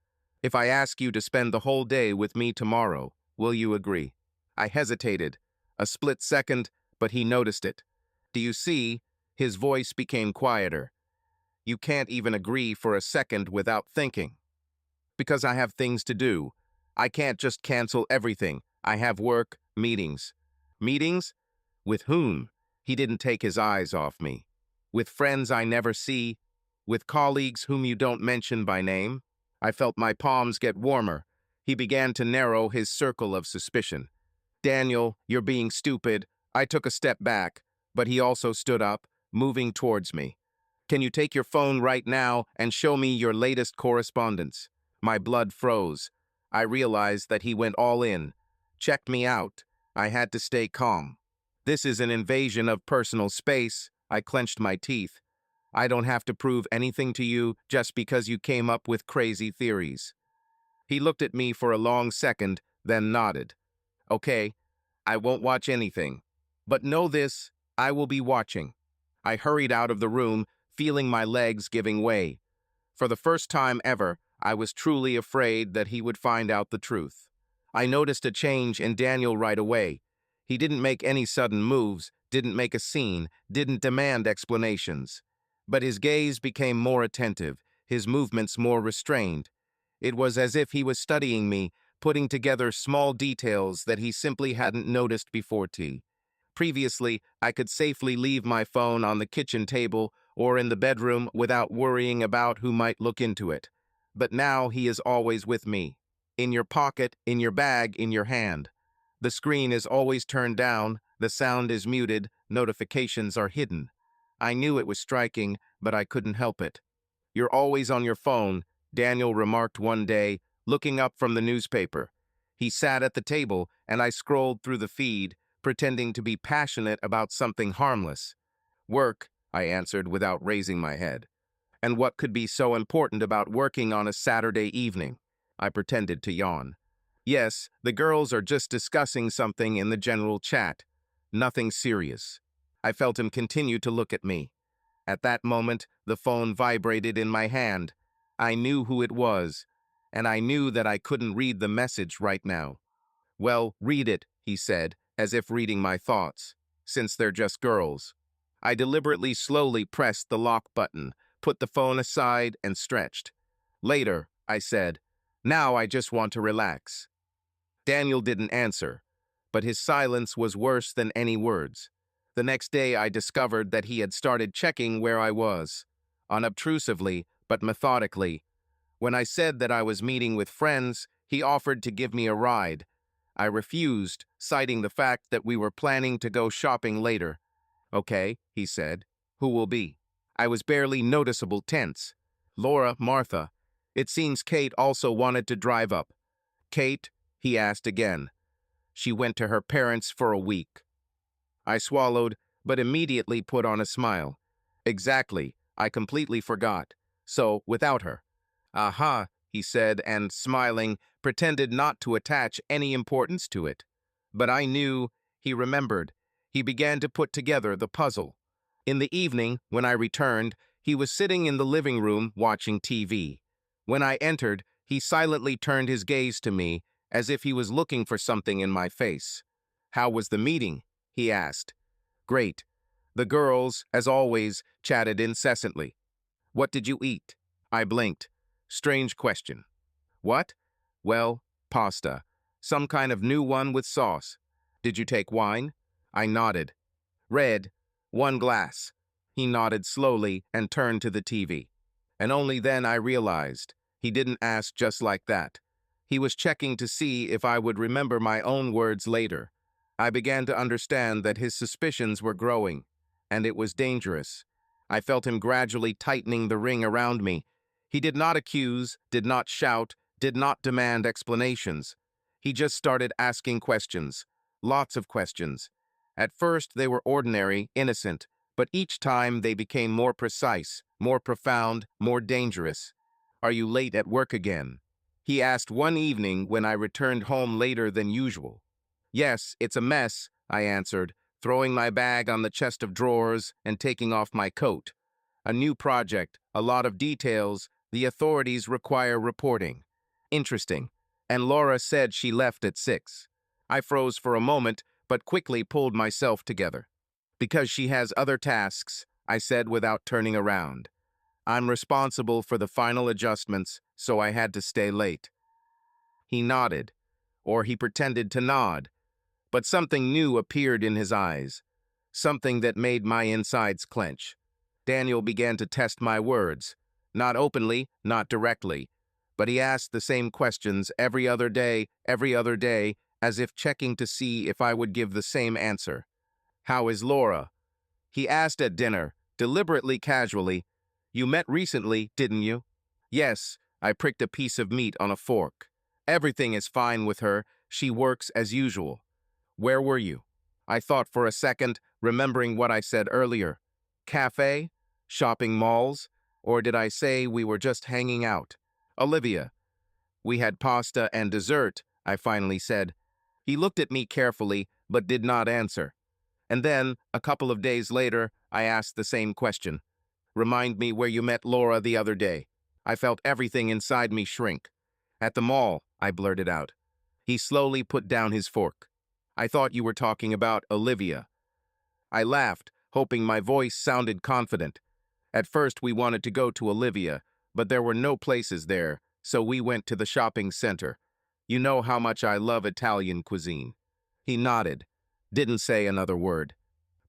if I ask you to spend the whole day with me tomorrow, will you agree? I hesitated, a split second, but he noticed it. Do you see? His voice became quieter. You can't even agree for a second without thinking. Because I have things to do. I can't just cancel everything. I have work, meetings. Meetings? With whom? He didn't take his eyes off me. With friends I never see? With colleagues whom you don't mention by name? I felt my palms get warmer. He began to narrow his circle of suspicion. Daniel, you're being stupid. I took a step back, but he also stood up, moving towards me. Can you take your phone right now and show me your latest correspondence? My blood froze. I realized that he went all in. Checked me out. I had to stay calm. This is an invasion of personal space. I clenched my teeth. I don't have to prove anything to you just because you came up with crazy theories. He looked at me for a long second, then nodded. Okay, I won't watch anything. But know this, I will be watching. I hurried out of the room, feeling my legs giving way. For the first time ever, I was truly afraid that he would find out the truth. I noticed a change in Daniel right away. He didn't make any sudden moves, didn't make a scene, didn't demand explanations. But his gaze became more attentive, his movements more restrained. It was as if he was studying me, putting together small details that he simply hadn't noticed before. Previously, I could safely leave my phone on the kitchen table or in the bedroom without worrying about who might look into it. But now he is always with me. In your pocket, in your bag, in your hand. The screen is always turned down, the sound is muted, notifications are hidden. I knew it was striking, but I couldn't help it. You're always on your phone, Daniel remarked one day, looking up from the newspaper. He sat at the table, and I scrolled through the feed, pretending to be passionate about something harmless. Work, I answered without raising my head. And what could be so important about working on a Saturday evening? I pretended to yawn. Yes, the girls are just discussing something in the general chat. Nothing serious. I felt him continue to look at me. At that moment, the phone vibrated in my hand. I knew who it was, and I knew that I couldn't read the message right now. Well, read it, he said, as if reading my thoughts, since they're just girls. I deliberately slowly pressed the lock button, put the phone aside, and stretched. Later, I said, now I just want to relax. Daniel didn't answer, but his silence was worse than any words. The next day I discovered that he had started checking where I was, unobtrusively but methodically. When I said that I was meeting with friends, he offered to give me a ride. I refused, citing the fact that we were planning to go shopping later. Okay, he said. Who will be? I was barely noticeable tense. Laura, Martha. It seems Kate also wanted to drive up. Kate? He asked again. She went to her parents for a week. I swallowed, but immediately put on a smile. Exactly, I completely forgot. So, without her. Aha, he said, and, smiling, pretended not to attach any importance to it. But I knew he remembered. He began to put together the puzzle. In the evening, when I returned, he was sitting in the living room watching TV. When I entered, he silently turned his gaze to me, as if he was looking for something in my face. "How was the meeting?" he asked. "Great." The girls, as always, chatted incessantly. "What did you eat?" I blinked. Strange question. "What?" "Well, pasta. Some kind of new one with sauce." "Did you take wine?" I nodded. "Red. 1 glass." He nodded slowly and turned to the TV. And only then I realized he didn't ask just like that. He was checking to see if I would remember my own words later. I began to understand that his suspicions were growing, and it was dangerous. I felt him gradually tightening the ring around me. He did not accuse, did not shout, did not demand explanations. He just started asking questions. Lots of questions. At first, they were ordinary, innocent, but each time they became more precise, more profound, more dangerous. "Are you late at work again?" he asked one evening when I returned home later than usual. "Yes, it's a mess," I answered, throwing my bag on the chest of drawers and taking off my coat. "A new project, a lot of details, the authorities require reporting." "Interesting. And Laura said she left at 6. I froze for a moment, but quickly pulled myself together. "Because she has other tasks," I said without turning around. "I'm responsible for the final adjustments, so I had to stay late." He nodded, or he pretended to nod, but something new appeared in his eyes, something that made my insides clench. Daniel began to test my words, not openly, not directly, but he asked the same questions every other day, as if checking to see if I would give the same answer. "How is Laura?" He asked at dinner, deliberately casually. "You met recently, didn't you?" "Yes." I pricked a piece of meat on a fork. "Everything is fine with her. She works as usual." "Where were you?" I thought for a second, remembering what I said earlier. "Cafe? Shopping malls? Or did I say we were just hanging out?" "Olivia." "We had pasta and dessert," I finally said. He looked at me carefully, but did not answer. And then, a couple of days later, I asked the same question. "Remind me where you met Laura the other day." I felt everything inside me shrink. "At the mall," I blurted out. He slowly put down his fork. "I thought you were talking about Olivia." I laughed, hoping my voice sounded confident. "At first we wanted to go to Olivia, but there were no places there, so we went to the shopping center. You know how much I love Italian cuisine." He nodded, didn't say another word.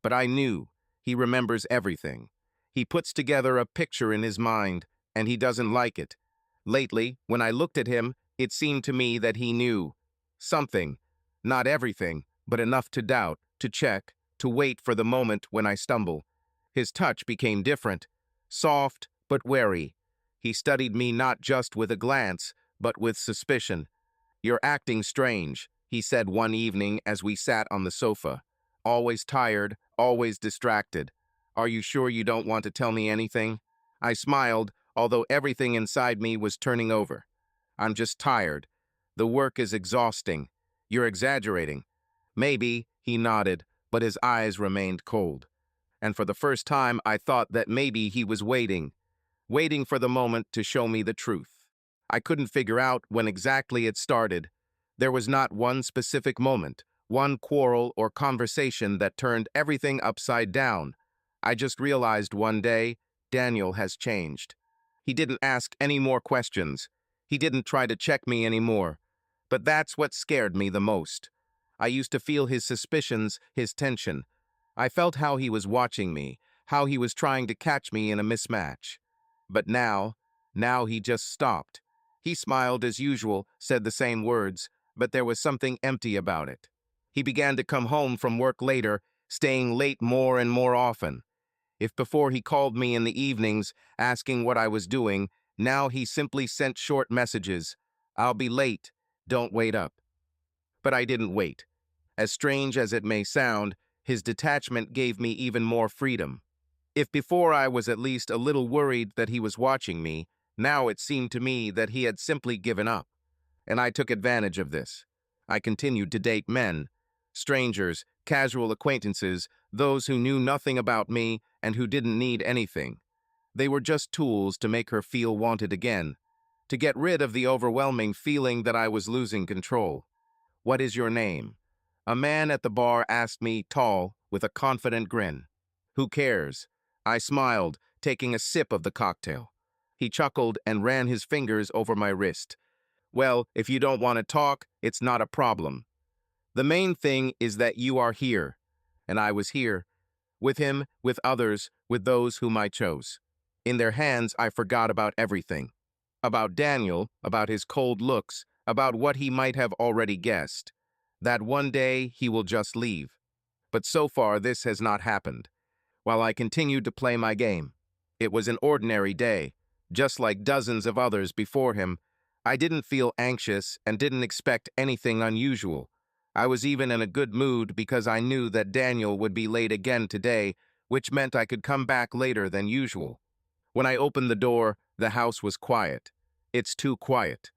But I knew he remembers everything. He puts together a picture in his mind, and he doesn't like it. Lately, when I looked at him, it seemed to me that he knew something. Not everything, but enough to doubt, to check, to wait for the moment when I stumble. His touch became different, soft but wary. He studied me not just with a glance, but with suspicion. "You're acting strange," he said one evening as we sat on the sofa. "Always tired, always distracted. Are you sure you don't want to tell me anything?" I smiled, although everything inside me was turning over. "I'm just tired. The work is exhausting." "You're exaggerating." "Maybe," he nodded, but his eyes remained cold. And for the first time, I thought that maybe he was waiting for the moment to show me the truth. I couldn't figure out when exactly it started. There was not one specific moment, one quarrel or conversation that turned everything upside down. I just realized one day, Daniel has changed. He didn't ask any more questions. He didn't try to check me anymore. But that's what scared me the most. I used to feel his suspicions, his tension. I felt how he was watching me, how he was trying to catch me in a mismatch. But now he just stopped. He smiled as usual, said the same words, but there was something empty about it. He began to come home from work later, staying late more and more often. If before he called me in the evenings, asking what I was doing, now he simply sent short messages. "I'll be late. Don't wait up." But I didn't wait. As strange as it may sound, his detachment gave me even more freedom. If before I was at least a little worried that he was watching me, now it seemed to me that he had simply given up. And I took advantage of this. I continued to date men, strangers, casual acquaintances, those who knew nothing about me and who didn't need anything. They were just tools to make her feel wanted again, to get rid of the overwhelming feeling that I was losing control. "What is your name?" A man at the bar asked me, tall, with a confident grin. "Who cares?" I smiled, taking a sip of the cocktail. He chuckled and ran his fingers over my wrist. "Well, if you don't want to talk, it's not a problem. The main thing is that you are here." And I was here, with him, with others, with those whom I chose. In their hands, I forgot about everything. About Daniel, about his cold looks, about what he might have already guessed. That one day he will just leave. But so far, this has not happened. While I continued to play my game. It was an ordinary day, just like dozens of others before him. I didn't feel anxious and didn't expect anything unusual. I was even in a good mood because I knew that Daniel would be late again today, which meant I could come back later than usual. When I opened the door, the house was quiet. It's too quiet.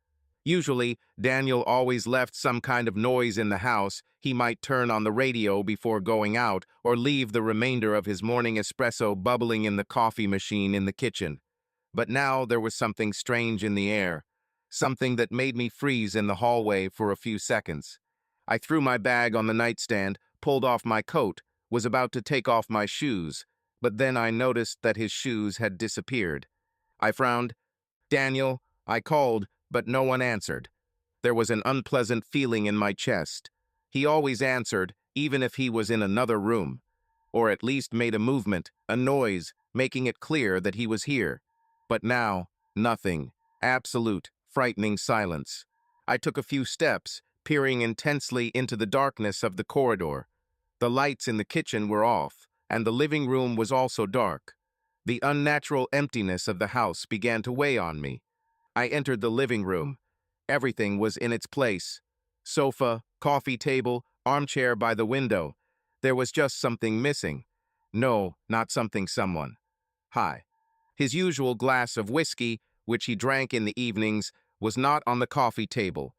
Usually, Daniel always left some kind of noise in the house. He might turn on the radio before going out or leave the remainder of his morning espresso bubbling in the coffee machine in the kitchen. But now there was something strange in the air, something that made me freeze in the hallway for a few seconds. I threw my bag on the nightstand, pulled off my coat, was about to take off my shoes, but then I noticed that his shoes had disappeared. I frowned. "Daniel," I called, but no one answered. There was an unpleasant feeling in my chest. He always answered, even if he was in another room, or at least made a movement, a noise, making it clear that he was here. But now, nothing. Absolute, frightening silence. I took a few steps, peering intensely into the darkness of the corridor. The lights in the kitchen were off, and the living room was also dark. The unnatural emptiness of the house began to weigh on me. I entered the living room. Everything was in its place. Sofa, coffee table, armchair by the window. There was just something missing. No, not something, someone. Hi. His usual glass of whiskey, which he drank in the evenings, was not on the coffee table.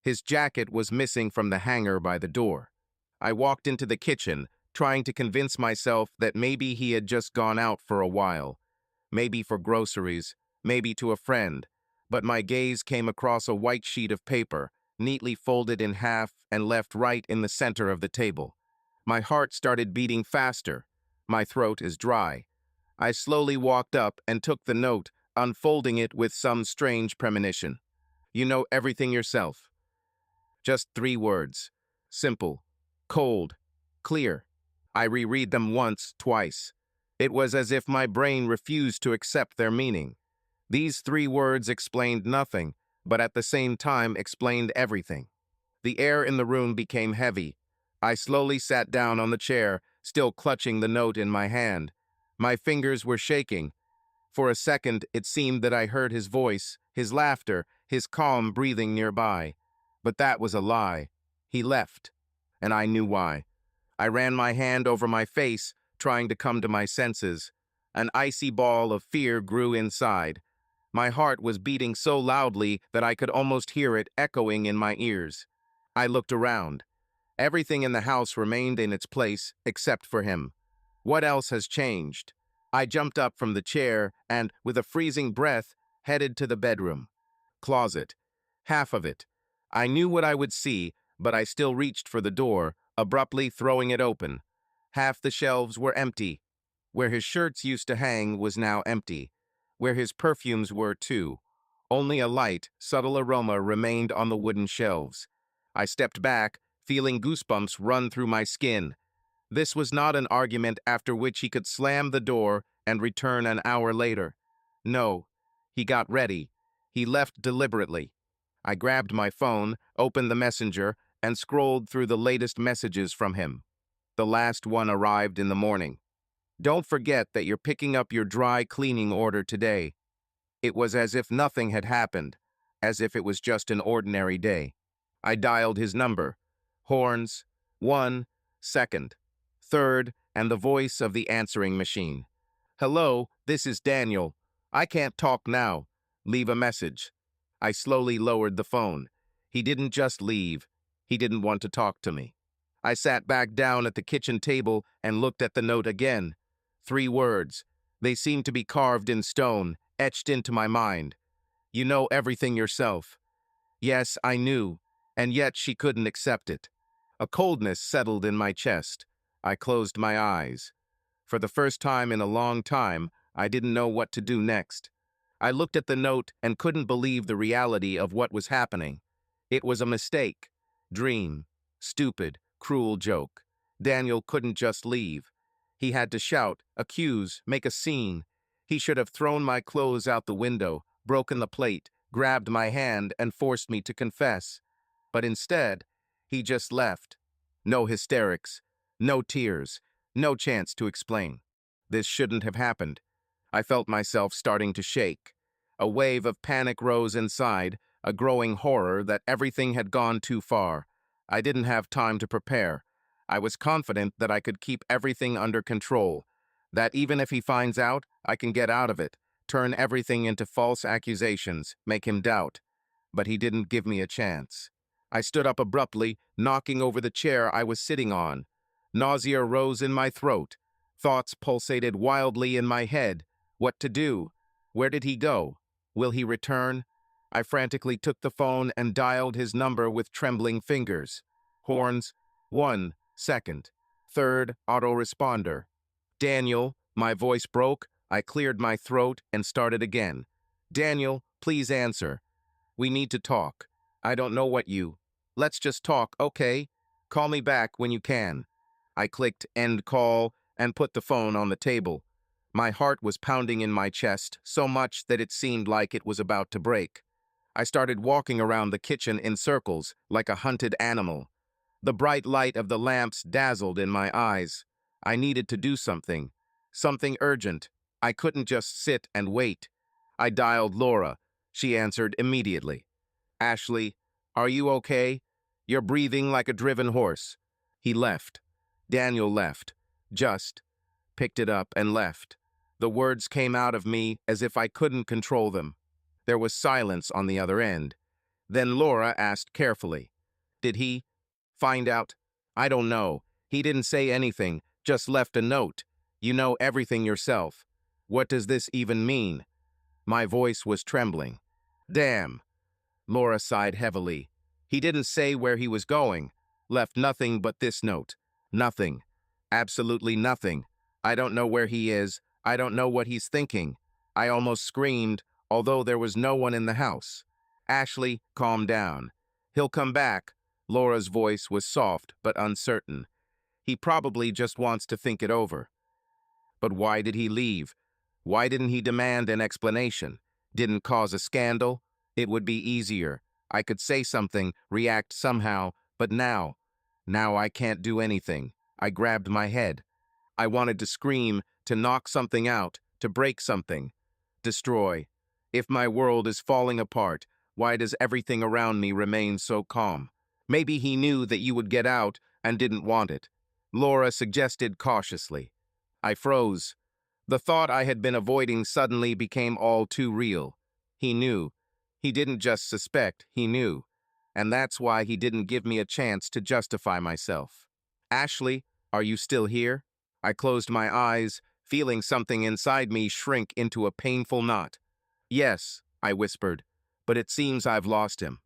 His jacket was missing from the hanger by the door. I walked into the kitchen, trying to convince myself that maybe he had just gone out for a while. Maybe for groceries, maybe to a friend. But my gaze came across a white sheet of paper, neatly folded in half and left right in the center of the table. My heart started beating faster. My throat is dry. I slowly walked up and took the note, unfolding it with some strange premonition. "You know everything yourself." Just 3 words. Simple, cold, clear. I reread them once, twice. It was as if my brain refused to accept their meaning. These 3 words explained nothing, but at the same time explained everything. The air in the room became heavy. I slowly sat down on the chair, still clutching the note in my hand. My fingers were shaking. For a second, it seemed that I heard his voice, his laughter, his calm breathing nearby. But that was a lie. He left, and I knew why. I ran my hand over my face, trying to come to my senses. An icy ball of fear grew inside. My heart was beating so loudly that I could almost hear it echoing in my ears. I looked around. Everything in the house remained in its place, except for him. What else has changed? I jumped up from the chair and, with a freezing breath, headed to the bedroom. Closet. Half of it. I knew what I would see, but I still reached for the door, abruptly throwing it open. Half the shelves were empty. Where his shirts used to hang was now empty. Where his perfumes were, too. Only a light, subtle aroma remained on the wooden shelves. I stepped back, feeling goosebumps run through my skin. This was not an argument after which he could slam the door and return an hour later. No, he got ready. He left deliberately. I grabbed my phone, opened the messenger, and scrolled through the latest messages from him. The last one arrived in the morning. "Don't forget that you're picking up your dry cleaning order today." It was as if nothing had happened, as if it was just an ordinary day. I dialed his number. Horns, 1, second, third, and the voice of the answering machine. "Hello, this is Daniel. I can't talk now. Leave a message." I slowly lowered the phone. He didn't just leave. He didn't want to talk to me. I sat back down at the kitchen table and looked at the note again. 3 words. They seemed to be carved in stone, etched into my mind. You know everything yourself. Yes, I knew, and yet she couldn't accept it. A coldness settled in my chest. I closed my eyes. For the first time in a long time, I didn't know what to do next. I looked at the note and couldn't believe the reality of what was happening. It was a mistake. Dream. Stupid, cruel joke. Daniel couldn't just leave. He had to shout, accuse, make a scene. He should have thrown my clothes out the window, broken the plate, grabbed my hand, and forced me to confess. But instead, he just left. No hysterics, no tears, no chance to explain. This shouldn't have happened. I felt myself starting to shake. A wave of panic rose inside, a growing horror that everything had gone too far. I didn't have time to prepare. I was confident that I could keep everything under control, that even if he finds out, I can get out of it, turn everything into false accusations, make him doubt. But he didn't give me a chance. I stood up abruptly, knocking over the chair I was sitting on. Nausea rose in my throat. Thoughts pulsated wildly in my head. What to do? Where did he go? Will he return? I frantically took the phone and dialed his number with trembling fingers. Horns. 1 second. Third autoresponder. Daniel, my voice broke. I cleared my throat and started again. Daniel, please answer. We need to talk. I don't know what you. Let's just talk, okay? Call me back when you can. I clicked end call and put the phone on the table. My heart was pounding in my chest so much that it seemed like it was about to break. I started walking around the kitchen in circles like a hunted animal. The bright light of the lamps dazzled in my eyes. I needed to do something. Something urgent. I couldn't just sit and wait. I dialed Laura. She answered immediately. Ashley, are you okay? You're breathing like a driven horse. He left. Daniel left. Just picked it up and left. The words came out of me as if I couldn't control them. There was silence on the other end. Then Laura asked carefully, did he find out? I don't know. He didn't say anything, just left a note. You know everything yourself. What does this even mean? My voice was trembling. Damn. Laura sighed heavily. He didn't say where he was going. Left nothing but this note. Nothing. Absolutely nothing. I don't know where he is. I don't know what he's thinking. I almost screamed, although there was no one in the house. Ashley, calm down. He'll come back. Laura's voice was soft but uncertain. He probably just wants to think it over. But why did he leave? Why didn't he demand an explanation? Didn't cause a scandal? It would be easier. I could say something, react somehow, but now I can't do anything. I grabbed my head. I wanted to scream, to knock something out, to break something. Destroy. If my world is falling apart, why does everything around me remain so calm? Maybe he knew that you would get out and didn't want it. Laura suggested cautiously. I froze. The thought I had been avoiding suddenly became all too real. He knew. He didn't just suspect, he knew. And that's why he didn't give me a chance to justify myself. Ashley, are you still here? I closed my eyes, feeling something inside me shrink into a painful knot. Yes, I whispered, but it seems I've lost him.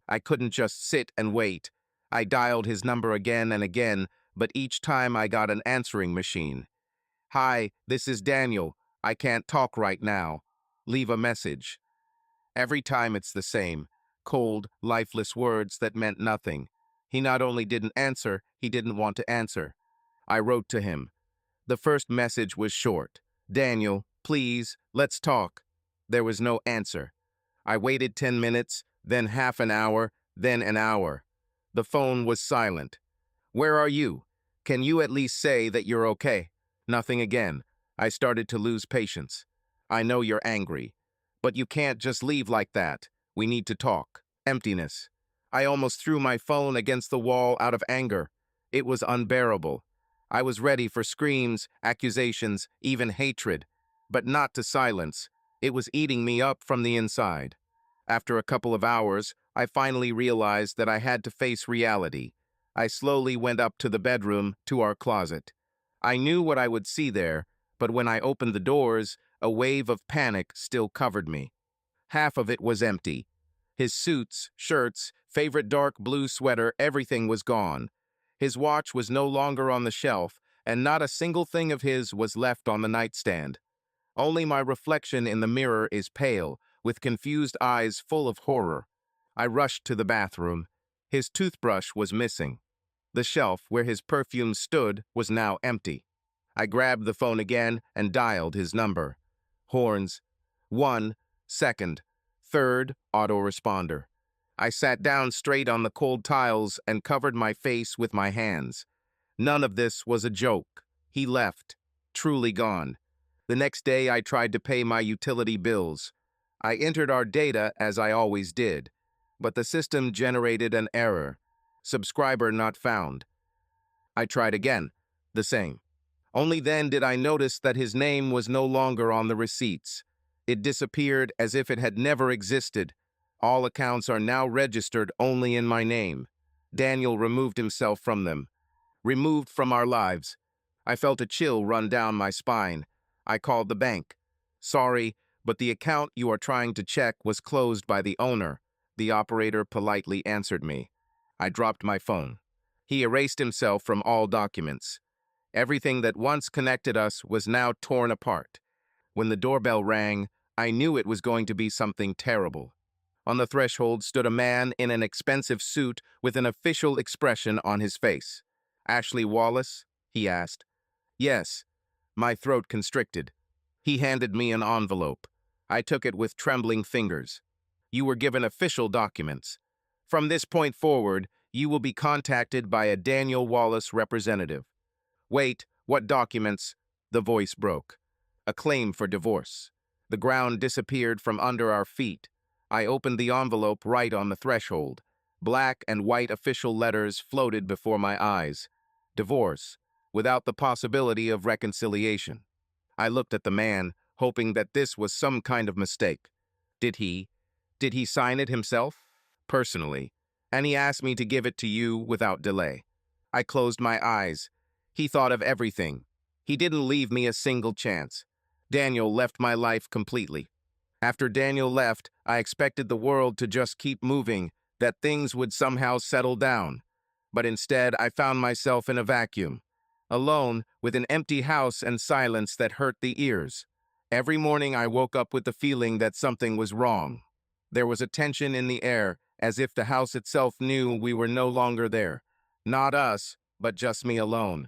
I couldn't just sit and wait. I dialed his number again and again, but each time I got an answering machine. Hi, this is Daniel. I can't talk right now. Leave a message. Every time it's the same. Cold, lifeless words that meant nothing. He not only didn't answer, he didn't want to answer. I wrote to him. The first message was short. Daniel, please, let's talk. There was no answer. I waited 10 minutes, then half an hour, then an hour. The phone was silent. Where are you? Can you at least say that you're okay? Nothing again. I started to lose patience. I know you're angry, but you can't just leave like that. We need to talk. Emptiness. I almost threw my phone against the wall out of anger. It was unbearable. I was ready for screams, accusations, even hatred, but not to silence. It was eating me up from the inside. After a couple of hours, I finally realized that I had to face reality. I slowly went up to the bedroom, to our closet. I knew what I would see there, but when I opened the doors, a wave of panic still covered me. Half of it was empty. His suits, shirts, favorite dark blue sweater, everything was gone. His watch was no longer on the shelf, and not a single thing of his was left on the nightstand. Only my reflection in the mirror is pale, with confused eyes full of horror. I rushed to the bathroom. His toothbrush was missing. The shelf where his perfume stood was now empty. I grabbed the phone again and dialed his number. Horns. 1, second, third, autoresponder. I sat down straight on the cold tiles and covered my face with my hands. None of this was a joke. He left, truly gone. The next day I tried to pay my utility bills. I entered our data as I always did, but the system generated an error. Subscriber not found. I tried again, the same. Only then did I notice that his name was no longer on the receipts. It disappeared as if it had never existed. All accounts are now registered only in my name. Daniel removed himself from them. Removed from our lives. I felt a chill run down my spine. I called the bank. Sorry, but the account you are trying to check was closed by the owner. The operator politely answered me. I dropped my phone. He erased himself from all documents. Everything that once connected us was now torn apart. When the doorbell rang, I knew it was going to be something terrible. On the threshold stood a man in an expensive suit with an official expression on his face. "Ashley Wallace?" he asked. "Yes." My throat constricted. He handed me an envelope. I took it with trembling fingers. "You were given official documents. From this point forward, you will be contacted by a Daniel Wallace representative." "Wait, what documents?" The voice broke. "A claim for divorce." The ground disappeared from under our feet. I opened the envelope right on the threshold. Black and white official letters floated before my eyes. Divorce, without the possibility of reconciliation. I looked at the man, hoping that this was some kind of mistake. Did he sign it himself? Personally. And he asked me to give it to you without delay. I closed my eyes. He thought of everything. He didn't leave me a single chance. Daniel left my life completely. After Daniel left, I expected the world to just keep moving, that things would somehow settle down. But instead, I found myself in a vacuum, alone with an empty house and silence that hurt the ears. Every morning I woke up with the feeling that something was wrong. There was a tension in the air, as if the house itself knew we were no longer there. Not us, but just me alone.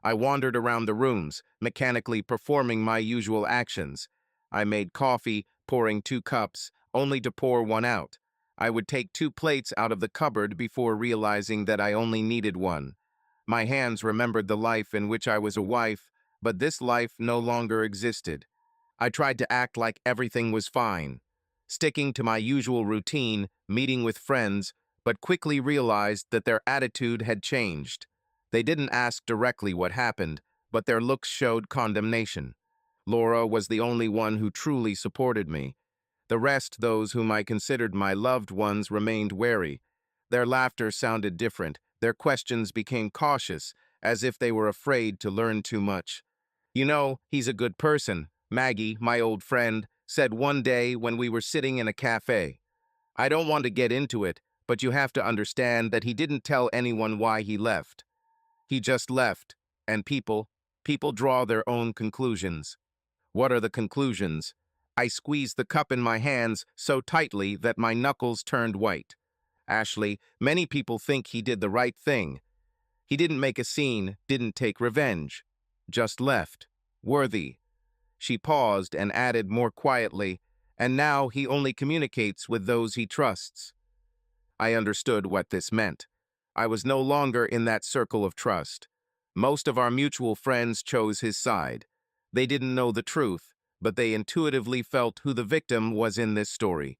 I wandered around the rooms, mechanically performing my usual actions. I made coffee, pouring 2 cups, only to pour one out. I would take 2 plates out of the cupboard before realizing that I only needed one. My hands remembered the life in which I was a wife, but this life no longer existed. I tried to act like everything was fine, sticking to my usual routine, meeting with friends, but quickly realized that their attitude had changed. They didn't ask directly what happened, but their looks showed condemnation. Laura was the only one who truly supported me. The rest, those whom I considered my loved ones, remained wary. Their laughter sounded different. Their questions became cautious, as if they were afraid to learn too much. "You know, he's a good person," Maggie, my old friend, said one day when we were sitting in a cafe. "I don't want to get into it, but you have to understand that he didn't tell anyone why he left. He just left, and people draw their own conclusions." "What are the conclusions?" I squeezed the cup in my hands so tightly that my knuckles turned white. "Ashley, many people think he did the right thing. He didn't make a scene, didn't take revenge. Just left. Worthy." She paused and added more quietly, "And now he only communicates with those he trusts." I understood what this meant. I was no longer in that circle of trust. Most of our mutual friends chose his side. They didn't know the truth, but they intuitively felt who the victim was in this story.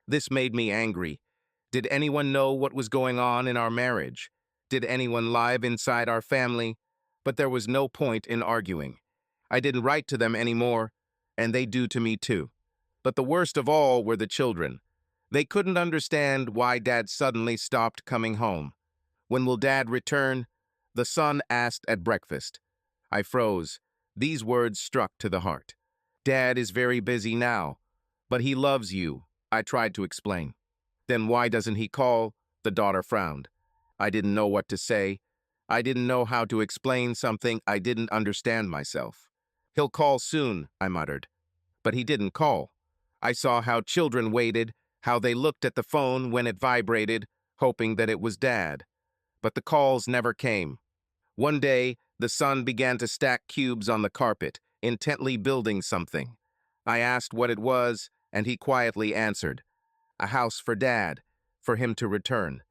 This made me angry. Did anyone know what was going on in our marriage? Did anyone live inside our family? But there was no point in arguing. I didn't write to them anymore, and they do to me too. But the worst of all were the children. They couldn't understand why Dad suddenly stopped coming home. When will Dad return? The son asked at breakfast. I froze. These words struck to the heart. Dad is very busy now, but he loves you, I tried to explain. Then why doesn't he call? The daughter frowned. I didn't know what to say. I didn't know how to explain something I didn't understand myself. He'll call soon, I muttered. But he didn't call. I saw how children waited, how they looked at the phone when it vibrated, hoping that it was Dad. But the calls never came. One day, the son began to stack cubes on the carpet, intently building something. I asked what it was, and he quietly answered, "A house for Dad, for him to return."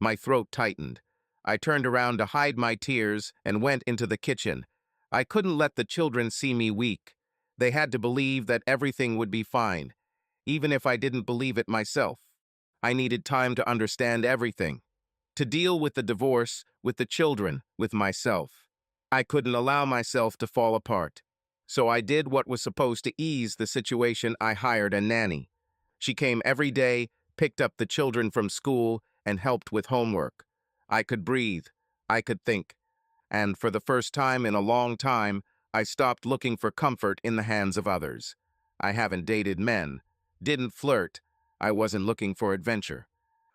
My throat tightened. I turned around to hide my tears and went into the kitchen. I couldn't let the children see me weak. They had to believe that everything would be fine, even if I didn't believe it myself. I needed time to understand everything, to deal with the divorce, with the children, with myself. I couldn't allow myself to fall apart. So I did what was supposed to ease the situation. I hired a nanny. She came every day, picked up the children from school, and helped with homework. I could breathe. I could think. And for the first time in a long time, I stopped looking for comfort in the hands of others. I haven't dated men, didn't flirt. I wasn't looking for adventure.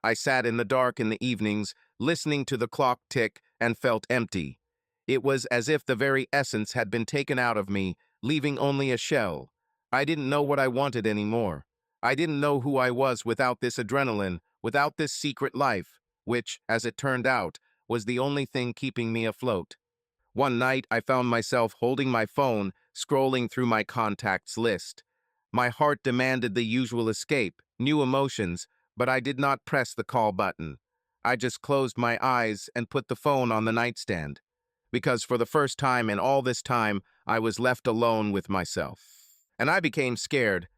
I sat in the dark in the evenings, listening to the clock tick, and felt empty. It was as if the very essence had been taken out of me, leaving only a shell. I didn't know what I wanted anymore. I didn't know who I was without this adrenaline, without this secret life, which, as it turned out, was the only thing keeping me afloat. One night, I found myself holding my phone, scrolling through my contacts list. My heart demanded the usual escape, new emotions, but I did not press the call button. I just closed my eyes and put the phone on the nightstand. Because for the first time in all this time, I was left alone with myself. And I became scared.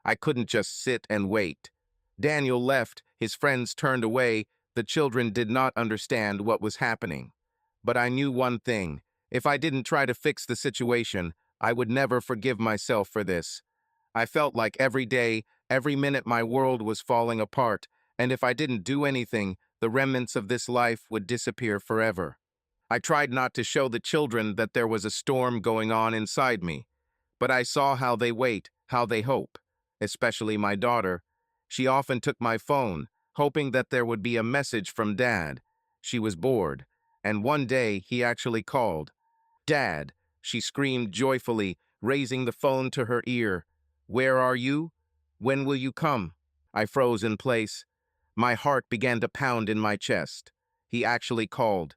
I couldn't just sit and wait. Daniel left, his friends turned away, the children did not understand what was happening. But I knew one thing. If I didn't try to fix the situation, I would never forgive myself for this. I felt like every day, every minute my world was falling apart, and if I didn't do anything, the remnants of this life would disappear forever. I tried not to show the children that there was a storm going on inside me, but I saw how they wait, how they hope, especially my daughter. She often took my phone, hoping that there would be a message from Dad. She was bored, and one day he actually called. "Dad," she screamed joyfully, raising the phone to her ear. "Where are you? When will you come?" I froze in place. My heart began to pound in my chest. He actually called.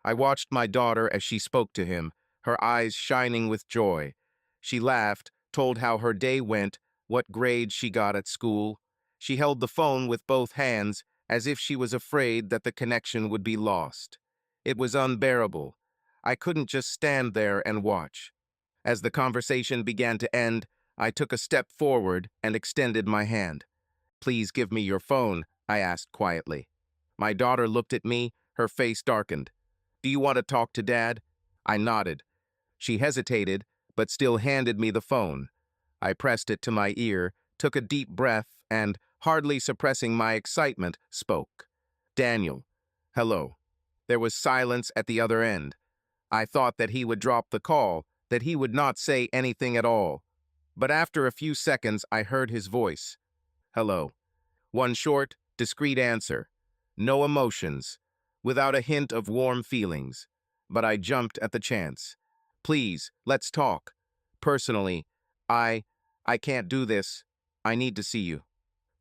I watched my daughter as she spoke to him, her eyes shining with joy. She laughed, told how her day went, what grades she got at school. She held the phone with both hands, as if she was afraid that the connection would be lost. It was unbearable. I couldn't just stand there and watch. As the conversation began to end, I took a step forward and extended my hand. "Please give me your phone," I asked quietly. My daughter looked at me, her face darkened. "Do you want to talk to Dad?" I nodded. She hesitated, but still handed me the phone. I pressed it to my ear, took a deep breath, and, hardly suppressing my excitement, spoke. "Daniel, hello." There was silence at the other end. I thought that he would drop the call, that he would not say anything at all. But after a few seconds, I heard his voice. "Hello." One short, discreet answer. No emotions, without a hint of warm feelings. But I jumped at the chance. "Please, let's talk. Personally, I can't do this. I need to see you."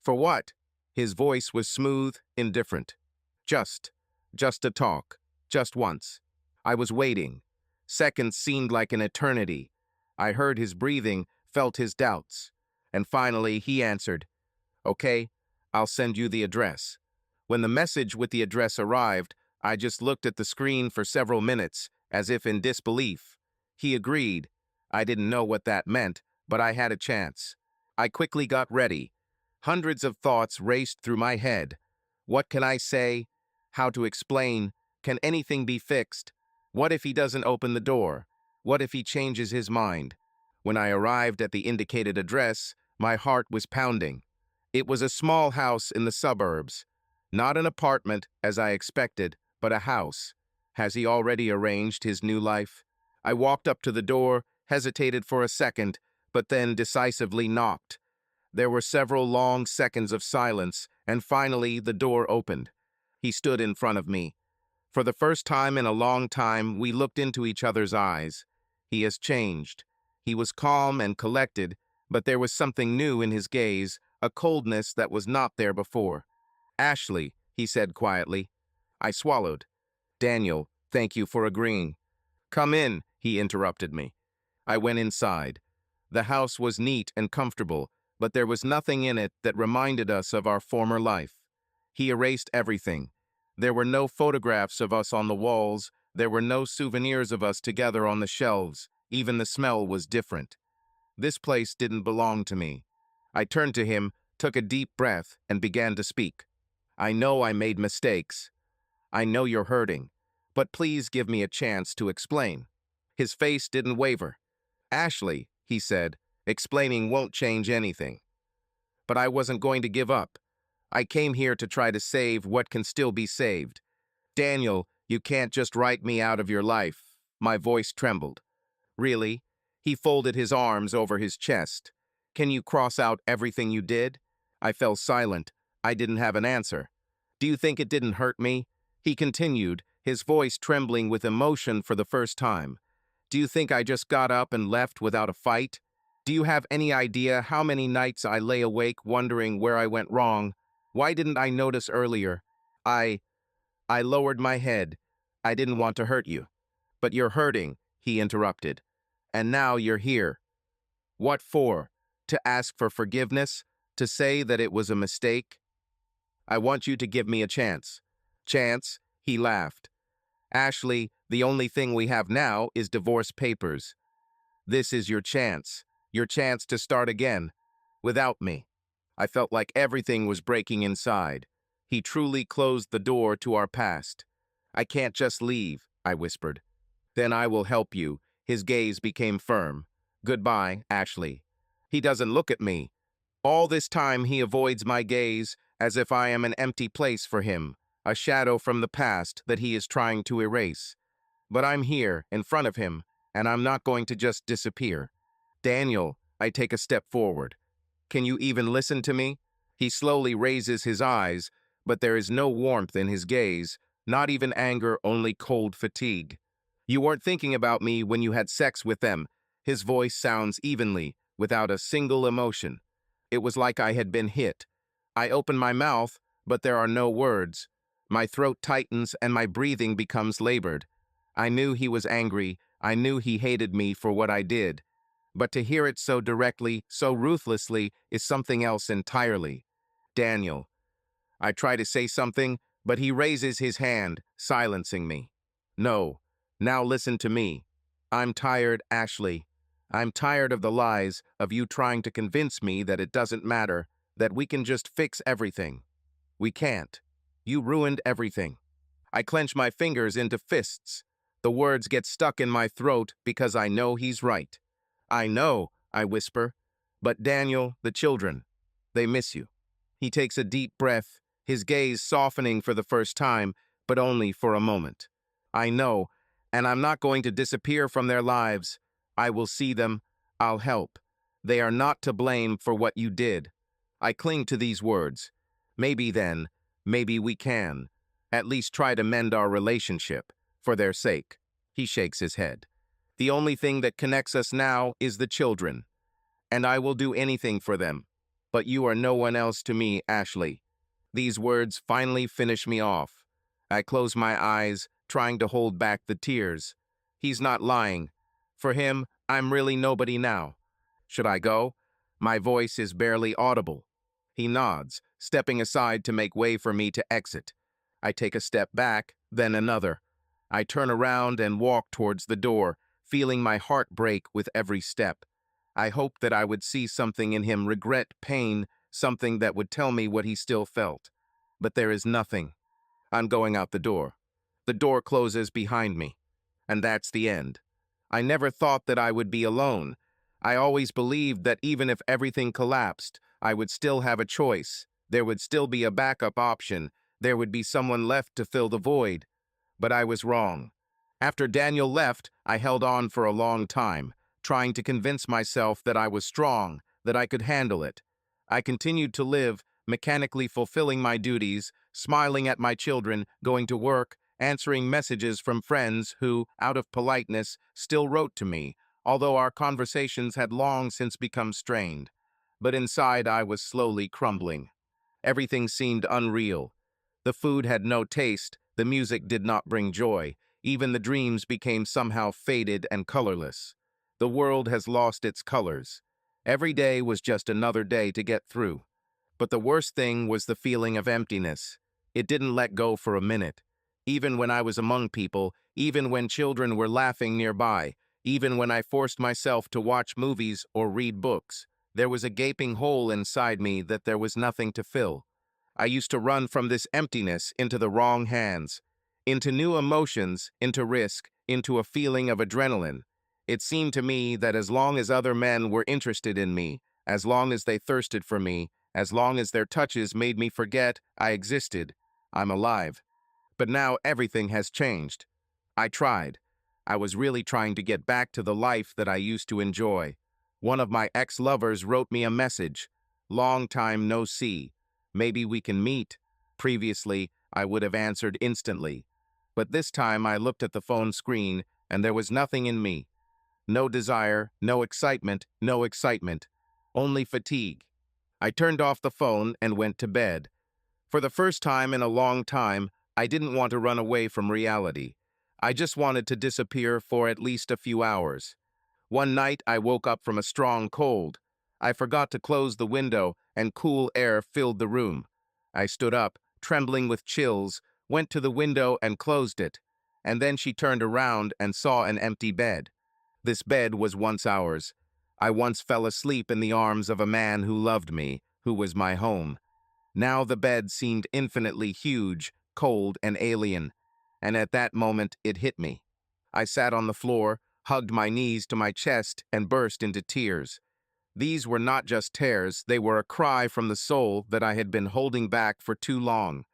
"For what?" His voice was smooth, indifferent. Just to talk. Just once." I was waiting. Seconds seemed like an eternity. I heard his breathing, felt his doubts. And finally, he answered, "Okay, I'll send you the address." When the message with the address arrived, I just looked at the screen for several minutes, as if in disbelief. He agreed. I didn't know what that meant, but I had a chance. I quickly got ready. Hundreds of thoughts raced through my head. What can I say? How to explain? Can anything be fixed? What if he doesn't open the door? What if he changes his mind? When I arrived at the indicated address, my heart was pounding. It was a small house in the suburbs. Not an apartment, as I expected, but a house. Has he already arranged his new life? I walked up to the door, hesitated for a second, but then decisively knocked. There were several long seconds of silence, and finally the door opened. He stood in front of me. For the first time in a long time, we looked into each other's eyes. He has changed. He was calm and collected, but there was something new in his gaze, a coldness that was not there before. "Ashley," he said quietly. I swallowed. "Daniel, thank you for agreeing." "Come in," he interrupted me. I went inside. The house was neat and comfortable, but there was nothing in it that reminded us of our former life. He erased everything. There were no photographs of us on the walls. There were no souvenirs of us together on the shelves. Even the smell was different. This place didn't belong to me. I turned to him, took a deep breath, and began to speak. "I know I made mistakes. I know you're hurting, but please give me a chance to explain." His face didn't waver. "Ashley," he said, "explaining won't change anything." But I wasn't going to give up. I came here to try to save what can still be saved. "Daniel, you can't just write me out of your life." My voice trembled. "Really?" He folded his arms over his chest. "Can you cross out everything you did?" I fell silent. I didn't have an answer. "Do you think it didn't hurt me?" He continued, his voice trembling with emotion for the first time. "Do you think I just got up and left without a fight? Do you have any idea how many nights I lay awake wondering where I went wrong? Why didn't I notice earlier? I lowered my head. "I didn't want to hurt you." "But you're hurting," he interrupted. "And now you're here. What for? To ask for forgiveness? To say that it was a mistake? I want you to give me a chance." "Chance?" He laughed. "Ashley, the only thing we have now is divorce papers. This is your chance to start again, without me." I felt like everything was breaking inside. He truly closed the door to our past. "I can't just leave," I whispered. "Then I will help you." His gaze became firm. "Goodbye, Ashley." He doesn't look at me. All this time he avoids my gaze as if I am an empty place for him, a shadow from the past that he is trying to erase. But I'm here, in front of him, and I'm not going to just disappear. "Daniel," I take a step forward. "Can you even listen to me?" He slowly raises his eyes, but there is no warmth in his gaze, not even anger, only cold fatigue. "You weren't thinking about me when you had sex with them." His voice sounds evenly, without a single emotion. It was like I had been hit. I open my mouth, but there are no words. My throat tightens and my breathing becomes labored. I knew he was angry. I knew he hated me for what I did. But to hear it so directly, so ruthlessly, is something else entirely. "Daniel." I try to say something, but he raises his hand, silencing me. "No. Now listen to me. I'm tired, Ashley. I'm tired of the lies, of you trying to convince me that it doesn't matter, that we can just fix everything. We can't. You ruined everything." I clench my fingers into fists. The words get stuck in my throat because I know he's right. "I know," I whisper. "But Daniel, the children, they miss you." He takes a deep breath, his gaze softening for the first time, but only for a moment. "I know, and I'm not going to disappear from their lives. I will see them. I'll help. They are not to blame for what you did." I cling to these words. Maybe then, maybe we can. At least try to mend our relationship, for their sake. He shakes his head. "The only thing that connects us now is the children, and I will do anything for them. But you are no one else to me, Ashley." These words finally finish me off. I close my eyes, trying to hold back the tears. He's not lying. For him, I'm really nobody now. Should I go? My voice is barely audible. He nods, stepping aside to make way for me to exit. I take a step back, then another. I turn around and walk towards the door, feeling my heart break with every step. I hoped that I would see something in him, regret, pain, something that would tell me what he still felt. But there is nothing. I'm going out the door. The door closes behind me. And that's the end. I never thought that I would be alone. I always believed that even if everything collapsed, I would still have a choice. There would still be a backup option. There would be someone left to fill the void. But I was wrong. After Daniel left, I held on for a long time, trying to convince myself that I was strong, that I could handle it. I continued to live, mechanically fulfilling my duties, smiling at my children, going to work, answering messages from friends who, out of politeness, still wrote to me, although our conversations had long since become strained. But inside I was slowly crumbling. Everything seemed unreal. The food had no taste, the music did not bring joy, even the dreams became somehow faded and colorless. The world has lost its colors. Every day was just another day to get through. But the worst thing was the feeling of emptiness. It didn't let go for a minute. Even when I was among people, even when children were laughing nearby, even when I forced myself to watch movies or read books, there was a gaping hole inside me that there was nothing to fill. I used to run from this emptiness into the wrong hands, into new emotions, into risk, into a feeling of adrenaline. It seemed to me that as long as other men were interested in me, as long as they thirsted for me, as long as their touches made me forget I existed, I'm alive. But now everything has changed. I tried. I was really trying to get back to the life that I used to enjoy. One of my ex-lovers wrote me a message. Long time no see. Maybe we can meet. Previously, I would have answered instantly. But this time I looked at the phone screen and there was nothing in me. No desire, no excitement, no excitement. Only fatigue. I turned off the phone and went to bed. For the first time in a long time, I didn't want to run away from reality. I just wanted to disappear for at least a few hours. One night, I woke up from a strong cold. I forgot to close the window, and cool air filled the room. I stood up, trembling with chills, went to the window and closed it. And then she turned around and saw an empty bed. This bed was once ours. I once fell asleep in the arms of a man who loved me, who was my home. Now the bed seemed infinitely huge, cold, and alien. And at that moment, it hit me. I sat on the floor, hugged my knees to my chest, and burst into tears. These were not just tears, they were a cry from the soul that I had been holding back for too long.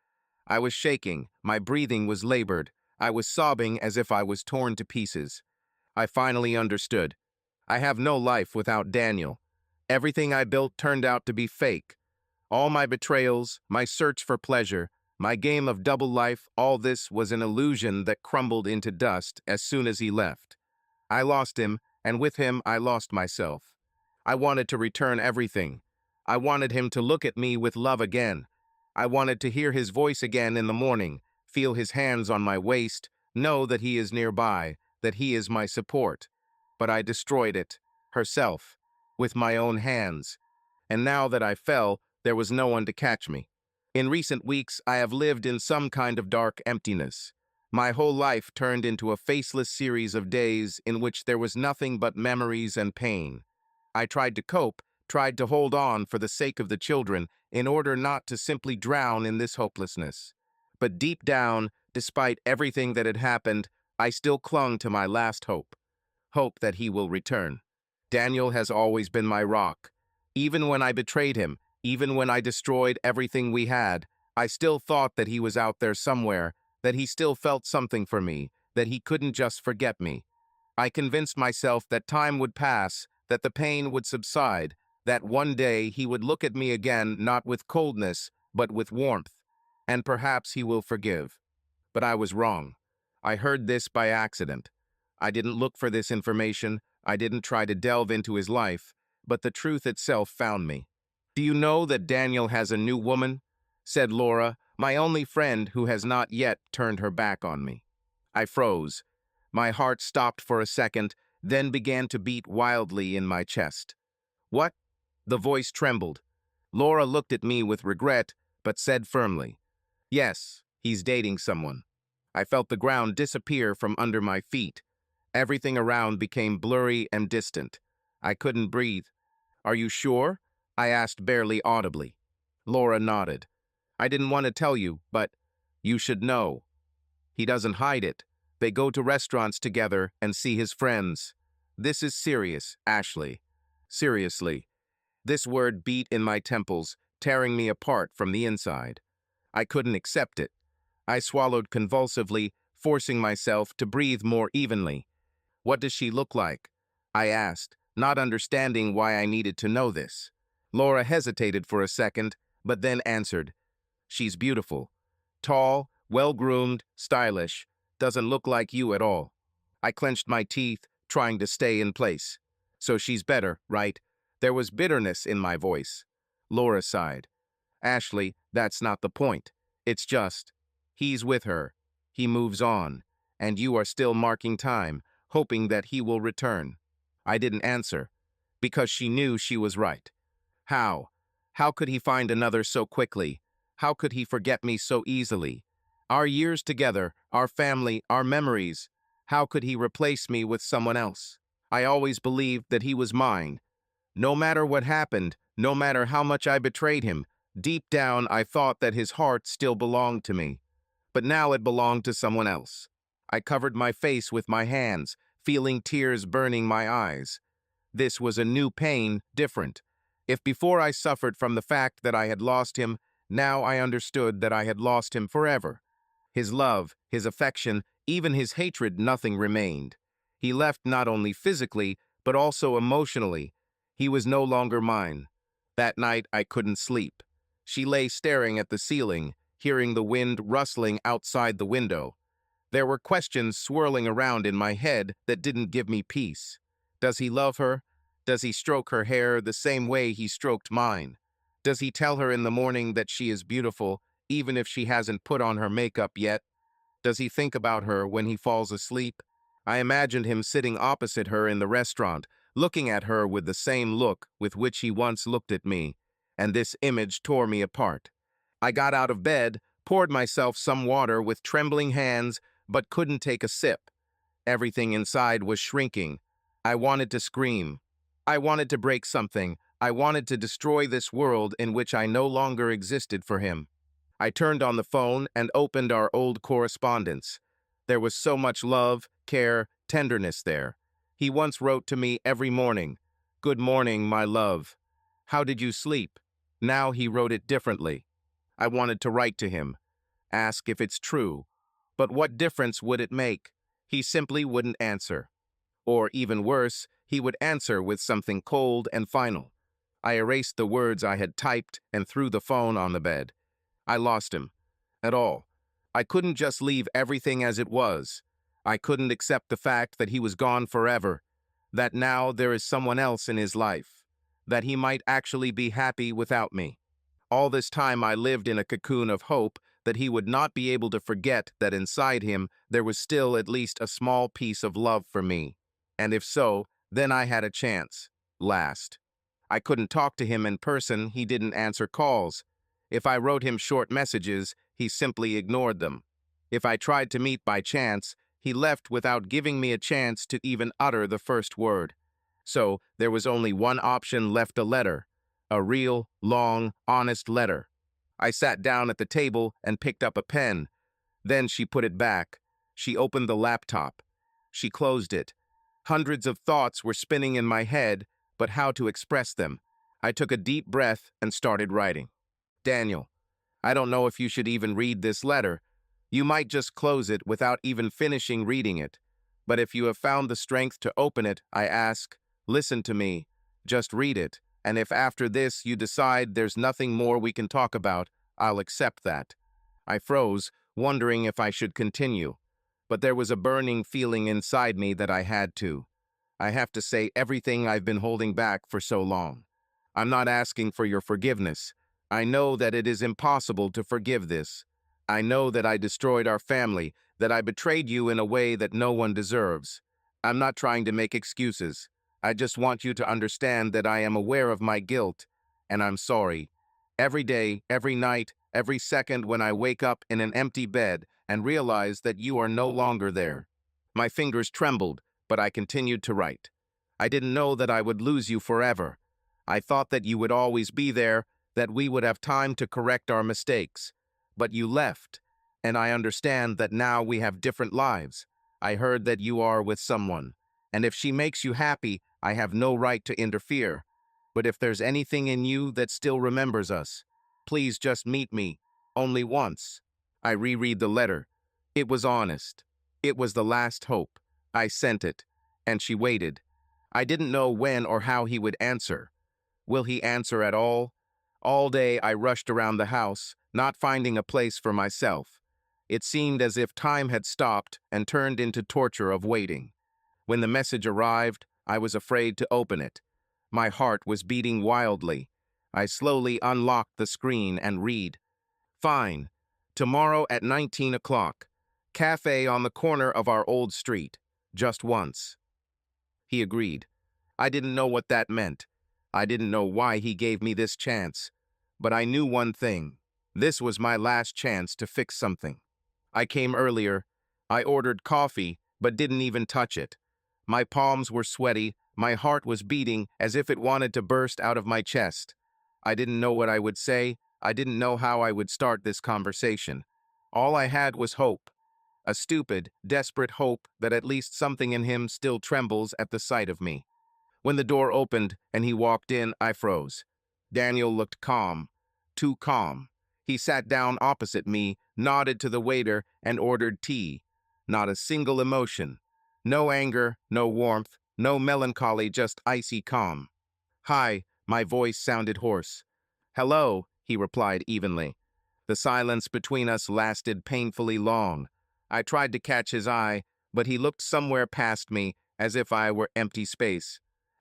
I was shaking, my breathing was labored, I was sobbing as if I was torn to pieces. I finally understood. I have no life without Daniel. Everything I built turned out to be fake. All my betrayals, my search for pleasure, my game of double life, all this was an illusion that crumbled into dust as soon as he left. I lost him, and with him I lost myself. I wanted to return everything. I wanted him to look at me with love again. I wanted to hear his voice again in the morning, feel his hands on my waist, know that he is nearby, that he is my support. But I destroyed it, herself, with my own hands. And now that I fell, there was no one to catch me. In recent weeks, I have lived in some kind of dark emptiness. My whole life turned into a faceless series of days in which there was nothing but memories and pain. I tried to cope, tried to hold on for the sake of the children, in order not to simply drown in this hopelessness. But deep down, despite everything that had happened, I still clung to my last hope. Hope that he will return. Daniel has always been my rock. Even when I betrayed him, even when I destroyed everything we had, I still thought that he was out there somewhere, that he still felt something for me, that he couldn't just forget me. I convinced myself that time would pass, that the pain would subside, that one day he would look at me again not with coldness, but with warmth, and perhaps he will forgive. But I was wrong. I heard this by accident. I didn't look for this information, I didn't try to delve into his life, but the truth itself found me. "Do you know that Daniel has a new woman?" said Laura, my only friend who has not yet turned her back on me. I froze. My heart stopped for a second, then began to beat wildly in my chest. "What?" The voice trembled. Laura looked at me with regret, but said firmly, "Yes, he's dating someone." I felt the ground disappear from under my feet. Everything around became blurry and distant. I couldn't breathe. "Are you sure?" I asked barely audibly. Laura nodded. "I didn't want to tell you, but you should know. He doesn't hide it. They go to restaurants together and see his friends. This is serious, Ashley. Seriously." This word beat in my temples, tearing me apart from the inside. I couldn't accept it. I swallowed convulsively, forcing myself to breathe more evenly. What does she look like? I asked, not understanding why I needed to know this. Laura hesitated for a second, but then answered, "She's beautiful. Tall, well-groomed, stylish. Doesn't look like you at all." I clenched my teeth, trying to stay in place. "So she's better, right?" There was bitterness in my voice. Laura sighed. "Ashley, that's not the point. It's just, he's with her. He moves on. And you are still marking time, hoping that he will return." I didn't answer, because she knew she was right. How? How could he find another so quickly? How could he forget me so easily? Our years together, our family, our memories. How could he replace me with someone else? I always believed that he was mine. No matter what happened, no matter how much I betrayed him, deep down I thought that his heart still belonged to me. But now it belonged to someone else. I covered my face with my hands, feeling tears burning my eyes. This was a new pain, different. If before I suffered from the fact that I had lost him, now I understood that I had lost him forever. His love, his affection, even his hatred, nothing remained. He left not only physically, but also emotionally. He was no longer mine. That night I couldn't sleep. She lay staring at the ceiling, hearing the wind rustling outside the window. There were questions swirling around in my head that didn't give me peace. Does he love her? Does he stroke her hair the same way he stroked mine? Does he tell her in the morning that she is beautiful, even if she hasn't put on her makeup yet? Does he think about her when he falls asleep? I imagined him sitting opposite her in the restaurant, looking at her with the same look with which he once looked at me, and this image tore me apart. I got out of bed, poured myself some water with trembling hands, but couldn't take a sip. Everything inside was shrinking. I wanted to scream. I wanted to break something. I wanted to destroy this world in which I no longer existed for him. I turned on the phone and opened our old correspondence. There was so much love, care, tenderness there. He once wrote to me every morning, "Good morning, my love. How did you sleep?" Now he wrote it differently. I wanted to write to him, ask if it's true. But what difference would it make? He simply wouldn't answer. Or even worse, he would answer with something cold and final. I erased the words I had typed and threw the phone on the bed. I lost him. At all. I couldn't just leave everything as it was. I couldn't accept the fact that he was gone forever, that now there is someone else in his life, that he might actually be happy without me. All this time I lived in a cocoon of hope that he would not be able to forget that inside him there was still at least a small piece of love for me. And if so, then I had a chance. Last. I couldn't talk to him in person, he didn't answer calls. If I wrote him short messages, he simply ignored them. If I tried to meet by chance, he left without giving me a chance to even utter the first word. So there was only one option left: a letter. A real, long, honest letter. I sat down at the table and picked up a pen. Then she put it back. She opened the laptop. She closed it. Hundreds of thoughts were spinning in my head, but how to express them? I took a deep breath and started writing. "Daniel, I don't know if you should even read this letter. You might just close it without even finishing reading it. But if you have found the strength to open it, I ask, listen to me. Just read it. And if after this you decide there's nothing more we can talk about, I'll accept that." I froze, wondering if I should continue. But there was a burning feeling inside me that I had to. I have to say everything I've been holding back for so long. I'm not asking for your forgiveness. I know that it is impossible to forgive this. I know that I destroyed our family, that I betrayed you in a way that no one deserves. I'm not trying to make excuses. I just want you to understand that I am aware of my guilt, and I'm sorry. Every day, every night, every second when I wake up in an empty bed and realize that you are no longer there. My fingers trembled, but I continued to write. I didn't know that I would lose you forever. I thought that you would always be there, that we would have time to correct our mistakes. But you left, and I understand that now we have different lives. I heard that you are with someone, and if she makes you happy, I have no right to interfere. But if there's anything in you that still remembers us, please just meet me, only once. I reread the letter. It was honest. It was the last hope. I sent it, and she waited. I didn't know when or how he would answer. Will he answer at all? All day I rushed around the house, not finding a place for myself. It seemed as if time had stopped and turned into torture of waiting. When the message arrived, I was afraid to open it. My heart was beating wildly. I slowly unlocked the screen and read. Fine. Tomorrow at 19 o'clock. Cafe on the corner of our old street. Just once. He agreed. I didn't know what that meant. I didn't know why he gave me this chance. But I knew one thing. This was my last chance to fix something. I came earlier. I ordered coffee, but didn't even touch it. My palms were sweaty. My heart was beating as if it wanted to burst out of my chest. I didn't know what I would say. I didn't know how I would start this conversation. All I had was hope. A stupid, desperate hope that at least something in him still trembles at the sight of me. When the door opened and he walked in, I froze. Daniel looked calm. Too calm. He sat down opposite me, nodded to the waiter, and ordered tea. Not a single emotion. No anger, no warmth, no melancholy, just icy calm. Hi, my voice sounded hoarse. Hello, he replied evenly. The silence between us lasted painfully long. I tried to catch his eye, but he looked somewhere past me, as if I were empty space.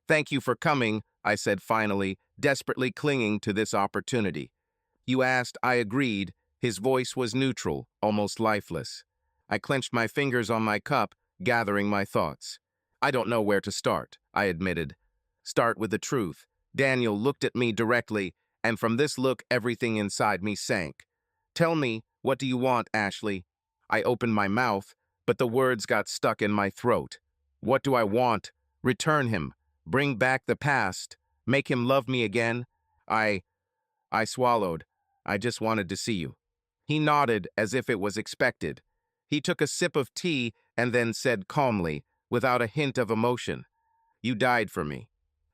Thank you for coming, I said finally, desperately clinging to this opportunity. You asked, I agreed. His voice was neutral, almost lifeless. I clenched my fingers on my cup, gathering my thoughts. I don't know where to start, I admitted. Start with the truth. Daniel looked at me directly, and from this look everything inside me sank. Tell me, what do you want, Ashley? I opened my mouth, but the words got stuck in my throat. What do I want? Return him. Bring back the past. Make him love me again. I swallowed. I just wanted to see you. He nodded as if it was expected. He took a sip of tea and then said calmly, without a hint of emotion, You died for me.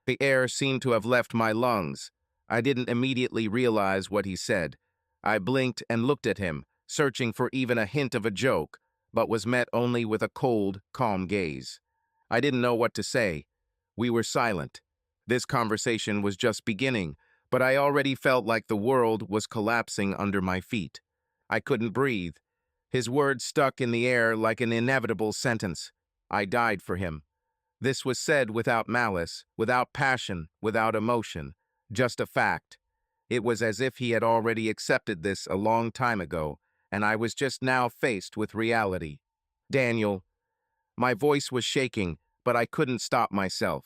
The air seemed to have left my lungs. I didn't immediately realize what he said. I blinked and looked at him, searching for even a hint of a joke, but was met only with a cold, calm gaze. I didn't know what to say. We were silent. This conversation was just beginning, but I already felt like the world was collapsing under my feet. I couldn't breathe. His words stuck in the air like an inevitable sentence. I died for him. This was said without malice, without passion, without emotion, just a fact. It was as if he had already accepted this a long time ago, and I was just now faced with reality. Daniel. My voice was shaking, but I couldn't stop myself.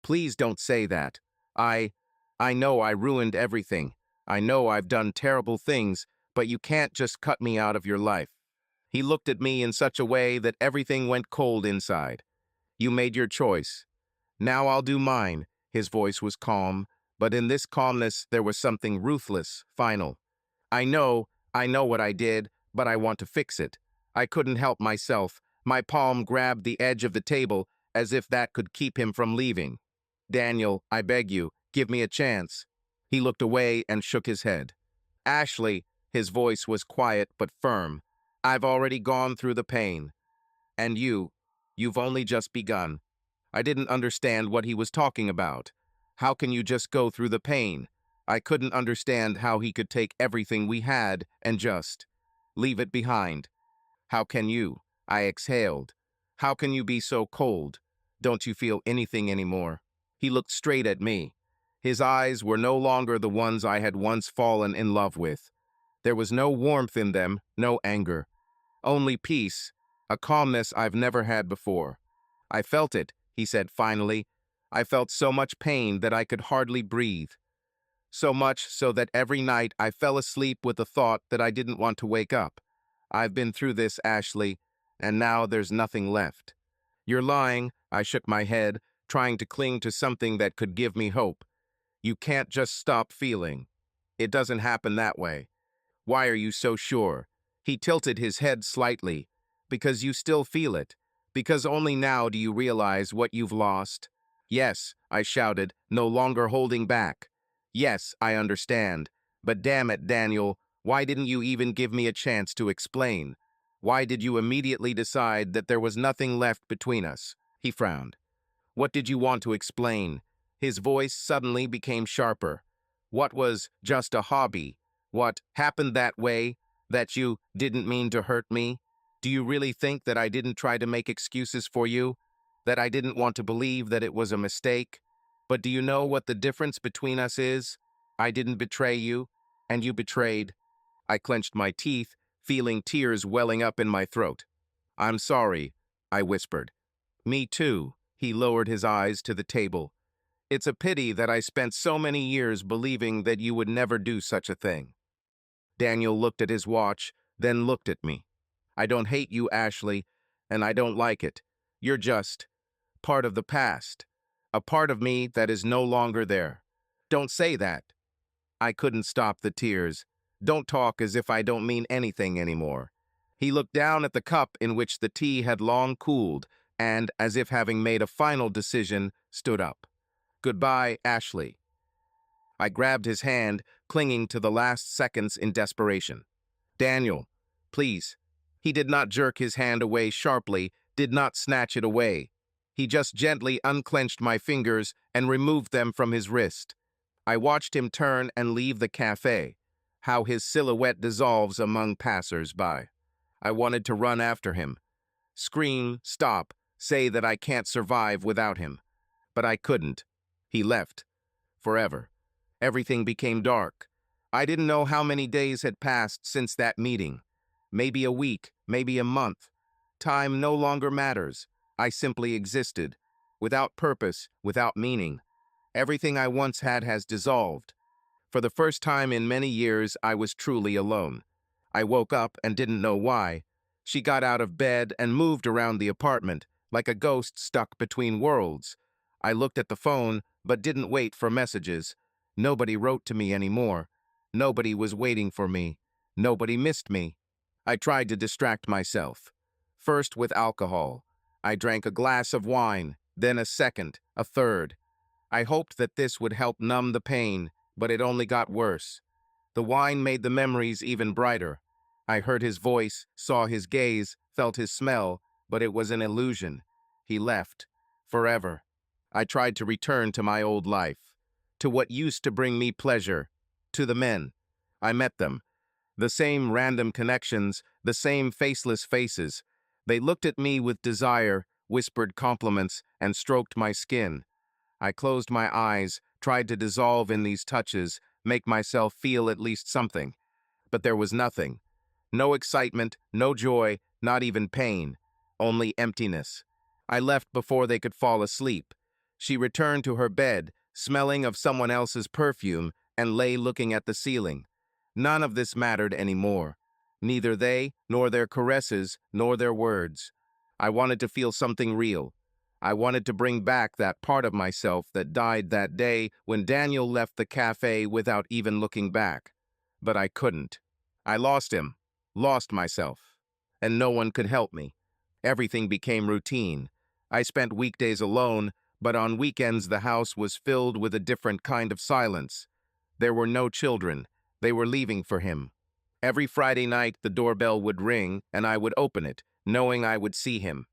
Please don't say that. I know I ruined everything. I know I've done terrible things, but you can't just cut me out of your life. He looked at me in such a way that everything went cold inside. You made your choice. Now I'll do mine. His voice was calm, but in this calmness there was something ruthless, final. I know what I did, but I want to fix it. I couldn't help myself. My palm grabbed the edge of the table as if that could keep him from leaving. Daniel, I beg you, give me a chance. He looked away and shook his head. Ashley, his voice was quiet but firm. I've already gone through the pain. And you've only just begun. I didn't understand what he was talking about. How can you just go through the pain? I couldn't understand how he could take everything we had and just leave it behind. How can you? I exhaled. How can you be so cold? Don't you feel anything anymore? He looked straight at me. His eyes were no longer the ones I had once fallen in love with. There was no warmth in them, no anger. Only peace, a calmness I've never had before. I felt it, he said finally. I felt so much pain that I could hardly breathe. So much so that every night I fell asleep with the thought that I didn't want to wake up. I've been through this, Ashley, and now there's nothing left. You're lying, I shook my head, trying to cling to something that could give me hope. You can't just stop feeling. It doesn't happen that way. Why are you so sure? He tilted his head slightly. Because you still feel it. Because only now do you realize what you've lost. Yes, I shouted, no longer holding back. Yes, I understand. But damn it, Daniel, why didn't you even give me a chance to explain? Why did you immediately decide that there was nothing left between us? He frowned. What did you want to explain? His voice suddenly became sharper. What was just a hobby? What happened that way? That you didn't mean to hurt me? Do you really think that I didn't try to make excuses for you? That I didn't want to believe that it was a mistake? But do you know what the difference between us is? I didn't betray you, and you betrayed. I clenched my teeth, feeling tears welling up in my throat. I'm sorry, I whispered. Me too. He lowered his eyes to the table. It's a pity that I spent so many years believing that you would never do such a thing. Daniel looked at his watch, then looked at me. I don't hate you, Ashley, and I don't like it. You're just part of the past, a part of me that is no longer there. Don't say that. I couldn't stop the tears. Don't talk as if I don't mean anything anymore. He looked down at the cup in which the tea had long cooled, and, as if having made a final decision, stood up. Goodbye, Ashley. I grabbed his hand, clinging to the last seconds in desperation. Daniel, please. He did not jerk his hand away sharply, did not snatch it away. He just gently unclenched my fingers and removed them from his wrist. I watched him turn and leave the cafe, how his silhouette dissolves among passers-by. I wanted to run after him, scream, stop, say that I can't survive without him. But I couldn't. He left. Forever. Everything became dark. I didn't know how many days had passed since that meeting. Maybe a week, maybe a month. Time no longer matters. I simply existed, without purpose, without meaning. Everything I once had has dissolved. For the first time in many years, I was truly alone. I woke up and didn't know why. She got out of bed and moved around the apartment, like a ghost stuck between worlds. I looked at the phone, but didn't wait for messages. Nobody wrote to me anymore. Nobody was waiting for me. Nobody missed me. I tried to distract myself. First with alcohol. I drank a glass of wine, then a second, a third. I hoped that this would help numb the pain, but it only got worse. The wine made the memories even brighter. I heard his voice, saw his gaze, felt his smell, but it was an illusion. He left. Forever. I tried to return to my old life, to what used to bring me pleasure, to the men. I met them. The same random connections, the same faceless faces. They looked at me with desire, whispered compliments, and stroked my skin. I closed my eyes, tried to dissolve in these touches, make myself feel at least something. But there was nothing. No excitement, no joy, not even pain. Only emptiness. I left before they could fall asleep. She returned to her bed, smelling of someone else's perfume, and lay looking at the ceiling. None of this mattered anymore. Neither they, nor their caresses, nor their words. I wanted to feel something real. I wanted to bring back that part of myself that died that day when Daniel left the cafe without even looking back. But I couldn't. I lost him, lost myself, and no one could help me. Everything became routine. I spent weekdays alone, but on weekends the house was filled with a different kind of silence. There were no children. They were leaving for him. Every Friday night the doorbell would ring and I would open it, knowing I would see him.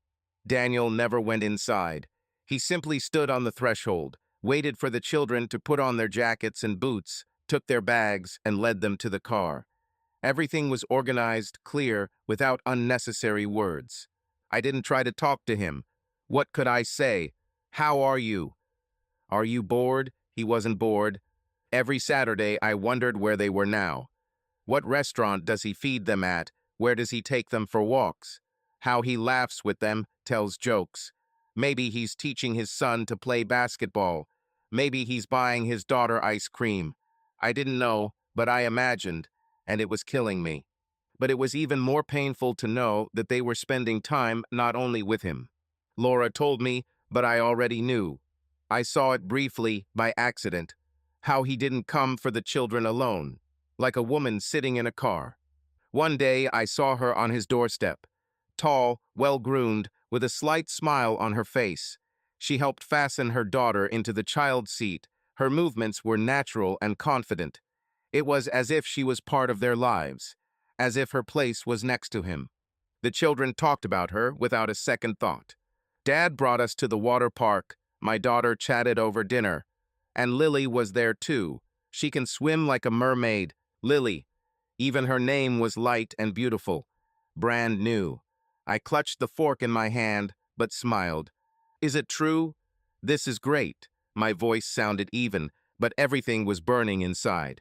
Daniel never went inside. He simply stood on the threshold, waited for the children to put on their jackets and boots, took their bags, and led them to the car. Everything was organized, clear, without unnecessary words. I didn't try to talk to him. What could I say? How are you? Are you bored? He wasn't bored. Every Saturday I wondered where they were now. What restaurant does he feed them at? Where does he take them for walks? How he laughs with them, tells jokes. Maybe he's teaching his son to play basketball. Maybe he's buying his daughter ice cream. I didn't know, but I imagined, and it was killing me. But it was even more painful to know that they were spending time not only with him. Laura told me, but I already knew. I saw it briefly, by accident. How he didn't come for the children alone, like a woman sitting in a car. One day I saw her on his doorstep. Tall, well-groomed, with a slight smile on her face. She helped fasten her daughter into the child seat. Her movements were natural and confident. It was as if she was part of their lives, as if her place was next to him. The children talked about her without a second thought. Dad brought us to the water park. My daughter chatted over dinner. And Lily was there too. She can swim like a mermaid. Lily. Even her name was light and beautiful. Brand new. I clutched the fork in my hand, but smiled. Is it true? This is great. My voice sounded even, but everything was burning inside.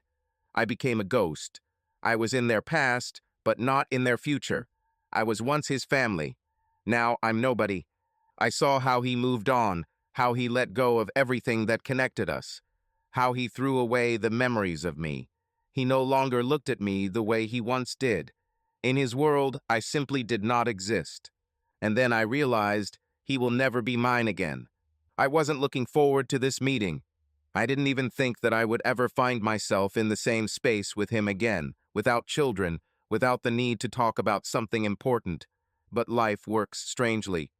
I became a ghost. I was in their past, but not in their future. I was once his family. Now I'm nobody. I saw how he moved on, how he let go of everything that connected us, how he threw away the memories of me. He no longer looked at me the way he once did. In his world, I simply did not exist. And then I realized he will never be mine again. I wasn't looking forward to this meeting. I didn't even think that I would ever find myself in the same space with him again, without children, without the need to talk about something important. But life works strangely.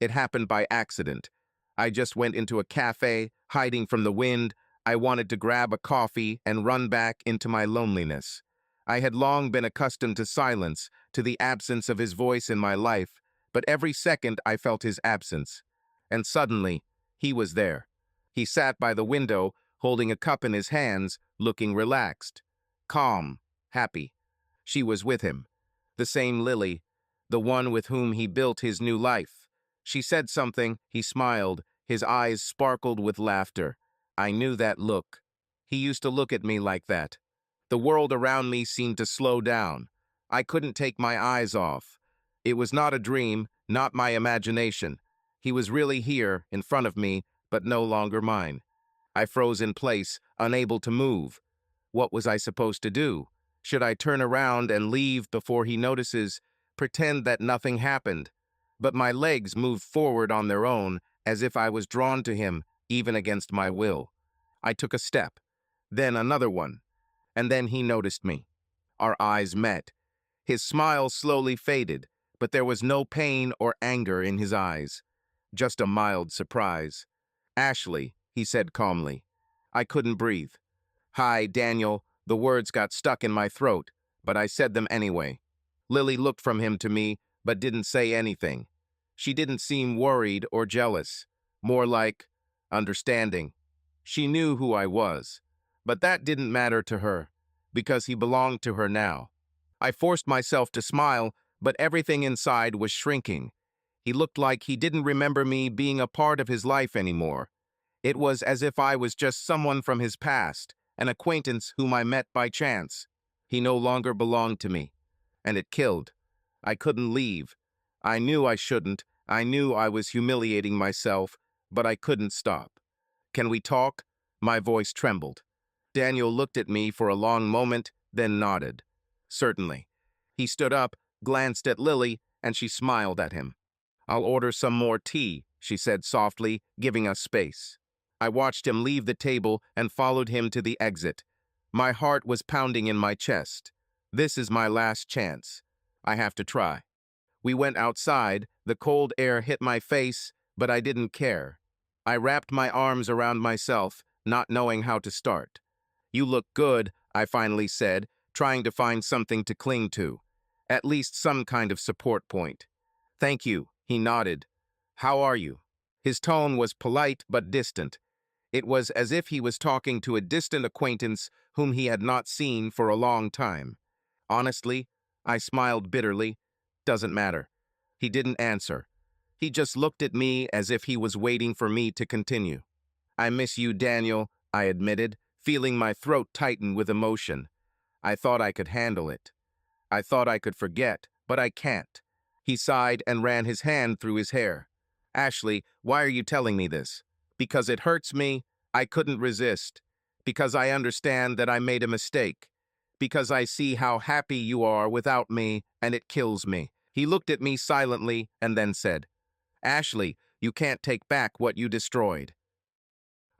It happened by accident. I just went into a cafe, hiding from the wind. I wanted to grab a coffee and run back into my loneliness. I had long been accustomed to silence, to the absence of his voice in my life, but every second I felt his absence. And suddenly, he was there. He sat by the window, holding a cup in his hands, looking relaxed, calm, happy. She was with him. The same Lily, the one with whom he built his new life. She said something, he smiled, his eyes sparkled with laughter. I knew that look. He used to look at me like that. The world around me seemed to slow down. I couldn't take my eyes off. It was not a dream, not my imagination. He was really here, in front of me, but no longer mine. I froze in place, unable to move. What was I supposed to do? Should I turn around and leave before he notices, pretend that nothing happened? But my legs moved forward on their own, as if I was drawn to him, even against my will. I took a step, then another one, and then he noticed me. Our eyes met. His smile slowly faded, but there was no pain or anger in his eyes, just a mild surprise. Ashley, he said calmly. I couldn't breathe. Hi, Daniel. The words got stuck in my throat, but I said them anyway. Lily looked from him to me, but didn't say anything. She didn't seem worried or jealous, more like understanding. She knew who I was, but that didn't matter to her, because he belonged to her now. I forced myself to smile, but everything inside was shrinking. He looked like he didn't remember me being a part of his life anymore. It was as if I was just someone from his past, an acquaintance whom I met by chance. He no longer belonged to me, and it killed. I couldn't leave. I knew I shouldn't. I knew I was humiliating myself, but I couldn't stop. Can we talk? My voice trembled. Daniel looked at me for a long moment, then nodded. Certainly. He stood up, glanced at Lily, and she smiled at him. I'll order some more tea, she said softly, giving us space. I watched him leave the table and followed him to the exit. My heart was pounding in my chest. This is my last chance. I have to try. We went outside. The cold air hit my face, but I didn't care. I wrapped my arms around myself, not knowing how to start. You look good, I finally said, trying to find something to cling to. At least some kind of support point. Thank you, he nodded. How are you? His tone was polite but distant. It was as if he was talking to a distant acquaintance whom he had not seen for a long time. Honestly, I smiled bitterly. Doesn't matter. He didn't answer. He just looked at me as if he was waiting for me to continue. I miss you, Daniel, I admitted, feeling my throat tighten with emotion. I thought I could handle it. I thought I could forget, but I can't. He sighed and ran his hand through his hair. Ashley, why are you telling me this? Because it hurts me. I couldn't resist. Because I understand that I made a mistake. Because I see how happy you are without me, and it kills me. He looked at me silently and then said, Ashley, you can't take back what you destroyed.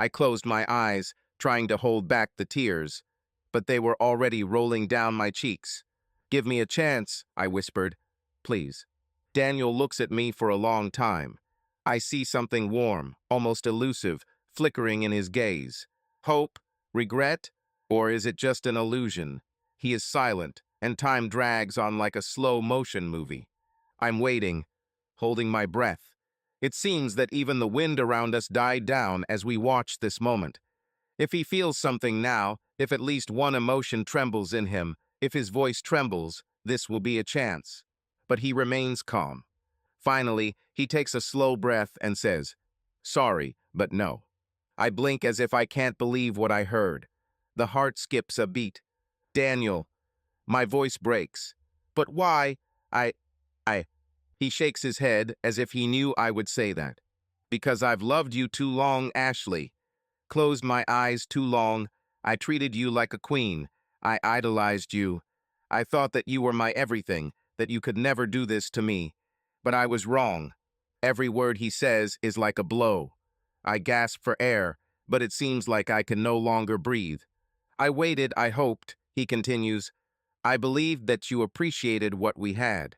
I closed my eyes, trying to hold back the tears, but they were already rolling down my cheeks. Give me a chance, I whispered. Please. Daniel looks at me for a long time. I see something warm, almost elusive, flickering in his gaze. Hope? Regret? Or is it just an illusion? He is silent, and time drags on like a slow-motion movie. I'm waiting, holding my breath. It seems that even the wind around us died down as we watched this moment. If he feels something now, if at least one emotion trembles in him, if his voice trembles, this will be a chance. But he remains calm. Finally, he takes a slow breath and says, "Sorry, but no." I blink as if I can't believe what I heard. The heart skips a beat. "Daniel," my voice breaks. "But why? I, I." He shakes his head as if he knew I would say that. "Because I've loved you too long, Ashley. Closed my eyes too long. I treated you like a queen. I idolized you. I thought that you were my everything, that you could never do this to me. But I was wrong." Every word he says is like a blow. I gasp for air, but it seems like I can no longer breathe. "I waited, I hoped," he continues. "I believed that you appreciated what we had.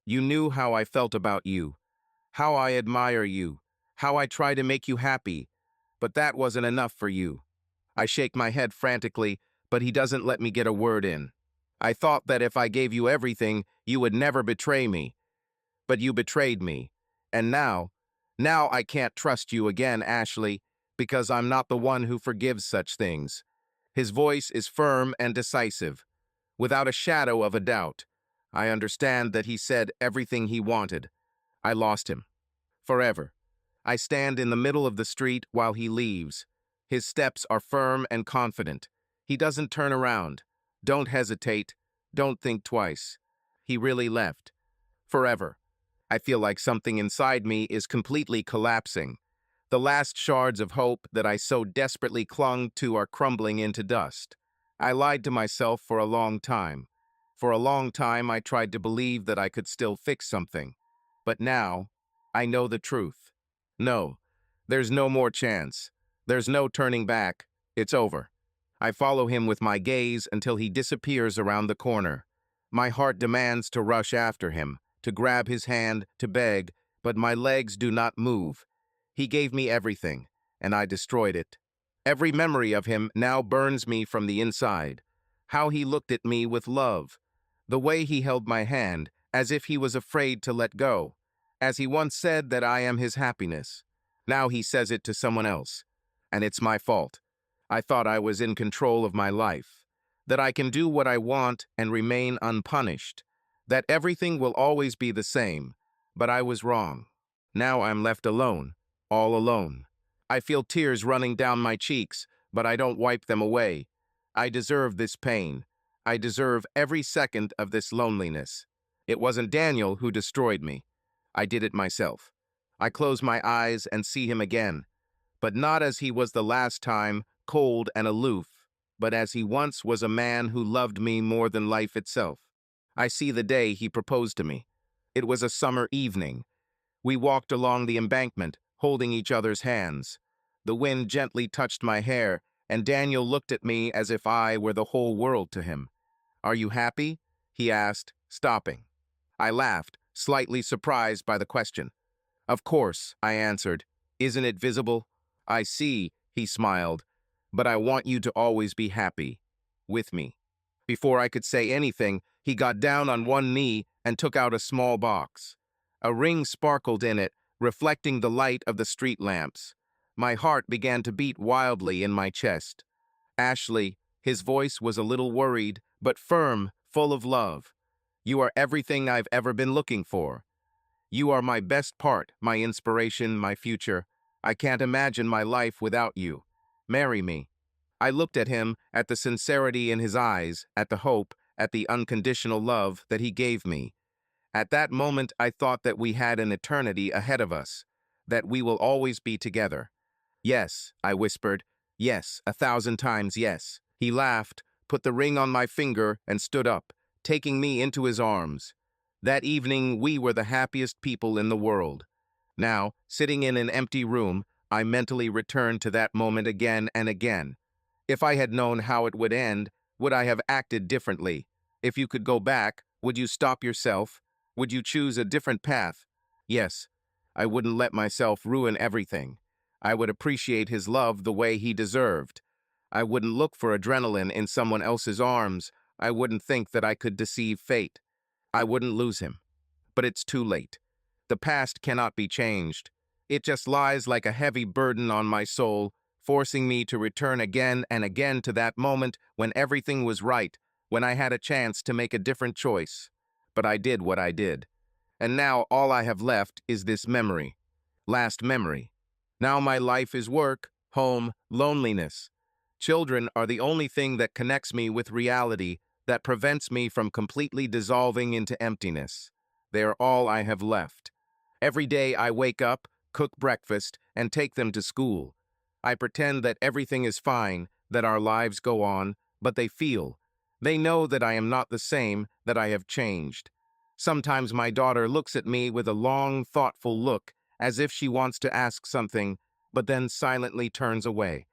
You knew how I felt about you, how I admire you, how I try to make you happy. But that wasn't enough for you." I shake my head frantically, but he doesn't let me get a word in. "I thought that if I gave you everything, you would never betray me. But you betrayed me. And now I can't trust you again, Ashley, because I'm not the one who forgives such things." His voice is firm and decisive, without a shadow of a doubt. I understand that he said everything he wanted. I lost him. Forever. I stand in the middle of the street while he leaves. His steps are firm and confident. He doesn't turn around. Don't hesitate. Don't think twice. He really left. Forever. I feel like something inside me is completely collapsing. The last shards of hope that I so desperately clung to are crumbling into dust. I lied to myself for a long time. For a long time, I tried to believe that I could still fix something. But now, I know the truth. No, there's no more chance. There's no turning back. It's over. I follow him with my gaze until he disappears around the corner. My heart demands to rush after him, to grab his hand, to beg, but my legs do not move. He gave me everything, and I destroyed it. Every memory of him now burns me from the inside. How he looked at me with love. The way he held my hand, as if he was afraid to let go. As he once said that I am his happiness. Now he says it to someone else. And it's my fault. I thought I was in control of my life. That I can do what I want and remain unpunished. That everything will always be the same. But I was wrong. Now I'm left alone. All alone. I feel tears running down my cheeks, but I don't wipe them away. I deserve this pain. I deserve every second of this loneliness. It wasn't Daniel who destroyed me. I did it myself. I close my eyes and see him again, but not as he was the last time, cold and aloof, but as he once was a man who loved me more than life itself. I see the day he proposed to me. It was a summer evening. We walked along the embankment, holding each other's hands. The wind gently touched my hair, and Daniel looked at me as if I were the whole world to him. "Are you happy?" he asked, stopping. I laughed, slightly surprised by the question. "Of course," I answered. "Isn't it visible?" "I see," he smiled. "But I want you to always be happy. With me." Before I could say anything, he got down on one knee and took out a small box. A ring sparkled in it, reflecting the light of the street lamps. My heart began to beat wildly in my chest. "Ashley," his voice was a little worried, but firm, full of love. "You are everything I've ever been looking for. You are my best part, my inspiration, my future. I can't imagine my life without you. Marry me." I looked at him, at the sincerity in his eyes, at the hope, at the unconditional love that he gave me. At that moment, I thought that we had an eternity ahead of us, that we will always be together. "Yes," I whispered. "Yes, 1,000 times yes." He laughed, put the ring on my finger, and stood up, taking me into his arms. That evening, we were the happiest people in the world. Now, sitting in an empty room, I mentally returned to that moment again and again. If I had known how it would end, would I have acted differently? If you could go back, would you stop yourself? Would you choose a different path? Yes, I wouldn't let myself ruin everything. I would appreciate his love the way he deserved. I wouldn't look for adrenaline in someone else's arms. I wouldn't think that I could deceive fate. I wouldn't lose him. but it's too late. The past cannot be changed. It just lies like a heavy burden on my soul, forcing me to return again and again to that moment when everything was right, when I had a chance to make a different choice. But I did what I did. And now all I have left is this memory. Last memory. Now my life is work, home, loneliness. Children are the only thing that connects me with reality, that prevents me from completely dissolving into emptiness. They are all I have left. Every day I wake up, cook breakfast, and take them to school. I pretend that everything is fine, that our lives go on, but they feel. They know that I am not the same, that I have changed. Sometimes my daughter looks at me with a long, thoughtful look, as if she wants to ask something, but then silently turns away.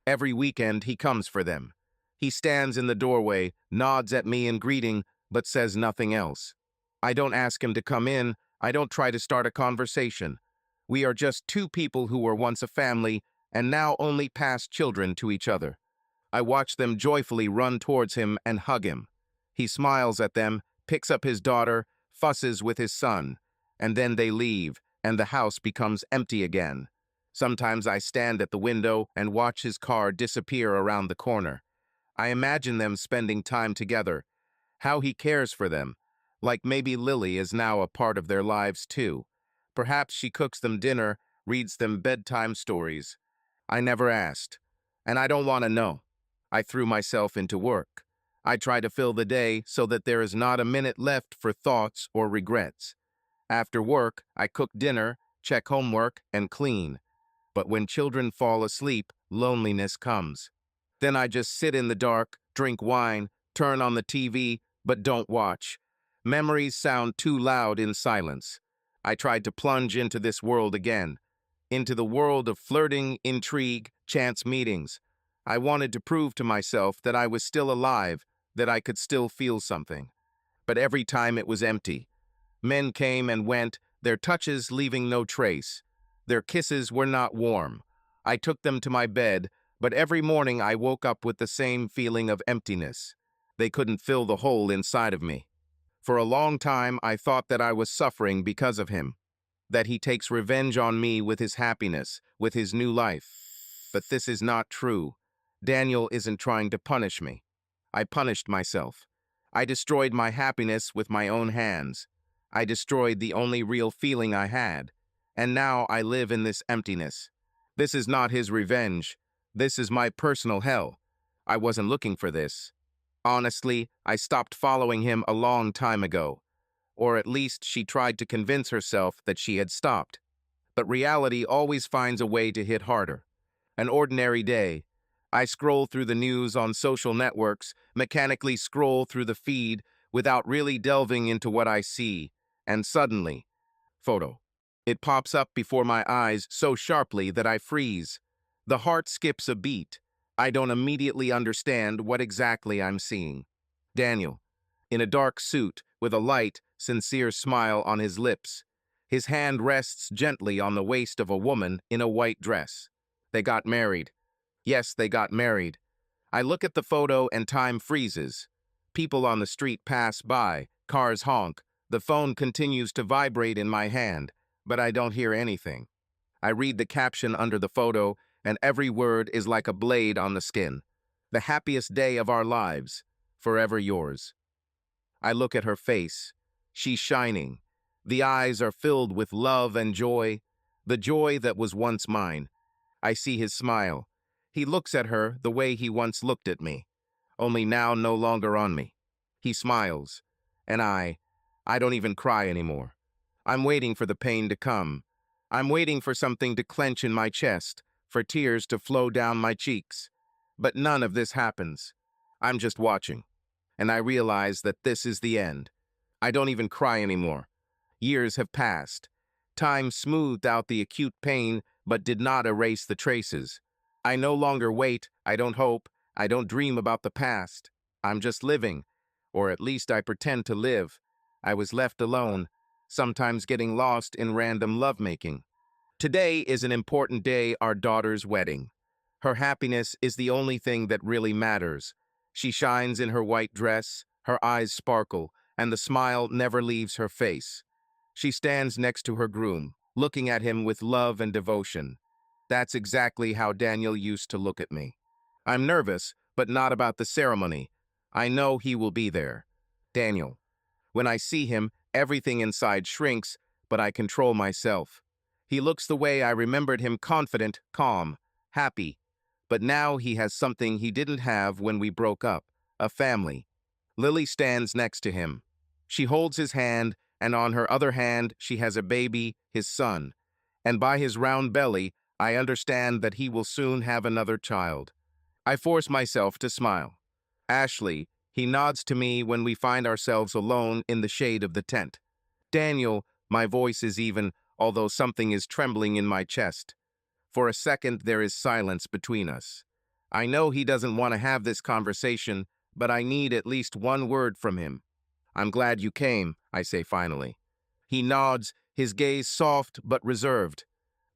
Every weekend he comes for them. He stands in the doorway, nods at me in greeting, but says nothing else. I don't ask him to come in. I don't try to start a conversation. We are just two people who were once a family and now only past children to each other. I watch them joyfully run towards him and hug him. He smiles at them, picks up his daughter, fusses with his son, and then they leave, and the house becomes empty again. Sometimes I stand at the window and watch his car disappear around the corner. I imagine them spending time together, how he cares for them, like maybe Lily is now a part of their lives too. Perhaps she cooks them dinner, reads them bedtime stories. I never asked, and I don't want to know. I threw myself into work. I try to fill the day so that there is not a minute left for thoughts or regrets. After work, I cook dinner, check homework, and clean. But when children fall asleep, loneliness comes. Then I just sit in the dark, drink wine, turn on the TV, but don't watch. Memories sound too loud in silence. I tried to plunge into this world again, into the world of flirting, intrigue, chance meetings. I wanted to prove to myself that I was still alive, that I could still feel something. But every time it was empty. Men came and went, their touches leaving no trace. Their kisses were not warm. I took them to my bed, but every morning I woke up with the same feeling of emptiness. They couldn't fill the hole inside of me. For a long time, I thought that I was suffering because of him, that he takes revenge on me with his happiness, with his new life. But this is not true. Daniel isn't trying to punish me. I punished myself. I destroyed my happiness with my own hands. I destroyed the only real feeling I had. And now I live in this emptiness. This is not his revenge. This is my personal hell. I wasn't looking for this. Honestly, I stopped following him a long time ago. Or at least she tried to convince herself that she had stopped. But reality always finds a way to hit harder. An ordinary day. I scroll through the news on social networks, mechanically scroll through the feed without really delving into what I see. And suddenly, photo. It pops up before my eyes so sharply that I freeze. The heart skips a beat. I don't immediately understand what exactly I'm seeing. Daniel, in a dark suit, with a light, sincere smile on his lips. His hand rests gently on the waist of a woman in a white dress. They got married. Yes, they got married. I look at the photo and time freezes. People on the street pass by, cars honk. The phone continues to vibrate in my hand, but I don't hear anything. I read the caption under the photo, and every word is like a blade on the skin. The happiest day of our lives, forever yours. I look at her face. She's shining. The eyes are filled with love and joy, the joy that was once mine. I see his smile. He looks at her the way he once looked at me, only now no longer on me. He smiles, and I don't even cry anymore. I'm waiting for the pain to come. I'm waiting for something to clench in my chest, for tears to flow down my cheeks. But none of this happens. I'm just watching, and I realize that this is the end. I don't even cry anymore. Years have passed. Time smoothed out the acute pain, but did not erase the traces. I no longer wait, I don't hope, I don't dream about the past. I'm just living, or at least I pretend to live. I was left alone, sometimes getting lost in random lovemaking. Today is an important day, our daughter's wedding. Her happiness is the only thing that really matters. She shines in her white dress, her eyes sparkle, and the smile never leaves her face. She stands next to her groom, looking at him with love and devotion. That's exactly how Daniel used to look at me. I'm nervous, but not about the ceremony. I know he will be there. Daniel. When I see him, everything inside shrinks, but I control myself. He looks the way I remembered him: confident, calm, happy. But now he has something he didn't have when we broke up: a family. Lily stands next to him. She holds his hand, and on her other hand she has a baby, his son. And by his round belly, I understand that he will soon have another child. I force myself to smile. Ashley, he nods to me when we find ourselves alone in the shade of the tent. Daniel, my voice is even, although something is trembling in my chest. For a second, there is silence between us. I know he doesn't want to have this conversation, but I need at least one word from him. I'm glad you came, I say finally. He nods, his gaze soft but reserved.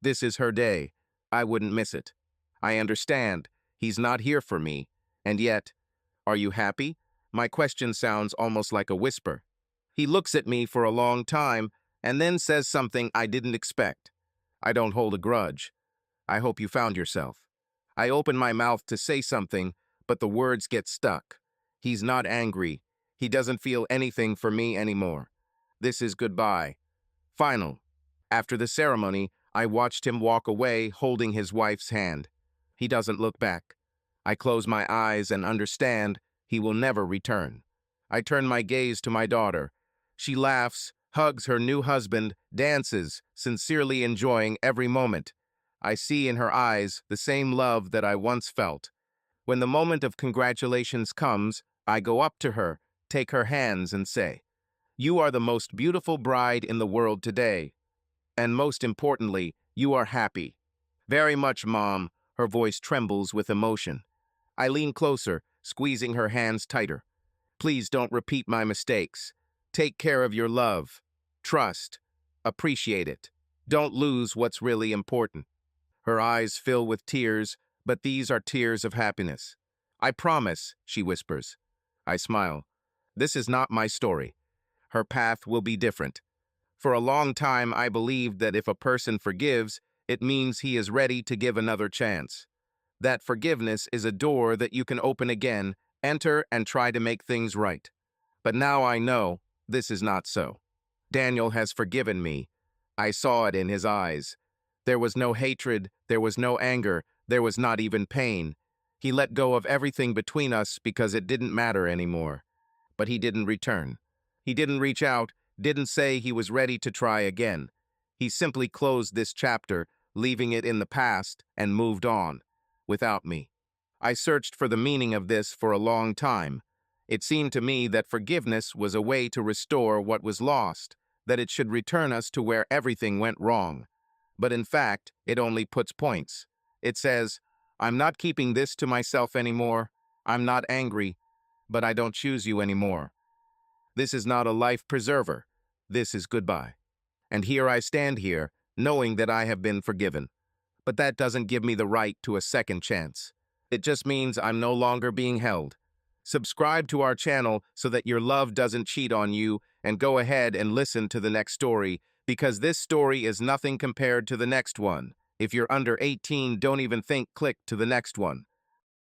This is her day. I wouldn't miss it. I understand. He's not here for me. And yet, are you happy? My question sounds almost like a whisper. He looks at me for a long time and then says something I didn't expect. I don't hold a grudge. I hope you found yourself. I open my mouth to say something, but the words get stuck. He's not angry. He doesn't feel anything for me anymore. This is goodbye. Final. After the ceremony, I watched him walk away holding his wife's hand. He doesn't look back. I close my eyes and understand he will never return. I turn my gaze to my daughter. She laughs, hugs her new husband, dances, sincerely enjoying every moment. I see in her eyes the same love that I once felt. When the moment of congratulations comes, I go up to her, take her hands and say, "You are the most beautiful bride in the world today. And most importantly, you are happy." "Very much, Mom." Her voice trembles with emotion. I lean closer, squeezing her hands tighter. "Please don't repeat my mistakes. Take care of your love. Trust. Appreciate it. Don't lose what's really important." Her eyes fill with tears, but these are tears of happiness. "I promise," she whispers. I smile. This is not my story. Her path will be different. For a long time, I believed that if a person forgives, it means he is ready to give another chance. That forgiveness is a door that you can open again, enter, and try to make things right. But now I know this is not so. Daniel has forgiven me. I saw it in his eyes. There was no hatred, there was no anger, there was not even pain. He let go of everything between us because it didn't matter anymore. But he didn't return. He didn't reach out, didn't say he was ready to try again. He simply closed this chapter, leaving it in the past, and moved on, without me. I searched for the meaning of this for a long time. It seemed to me that forgiveness was a way to restore what was lost, that it should return us to where everything went wrong. But in fact, it only puts points. It says, I'm not keeping this to myself anymore. I'm not angry, but I don't choose you anymore. This is not a life preserver. This is goodbye. And here I stand here, knowing that I have been forgiven. But that doesn't give me the right to a second chance. It just means I'm no longer being held. Subscribe to our channel so that your love doesn't cheat on you, and go ahead and listen to the next story, because this story is nothing compared to the next one. If you're under 18, don't even think, click to the next one.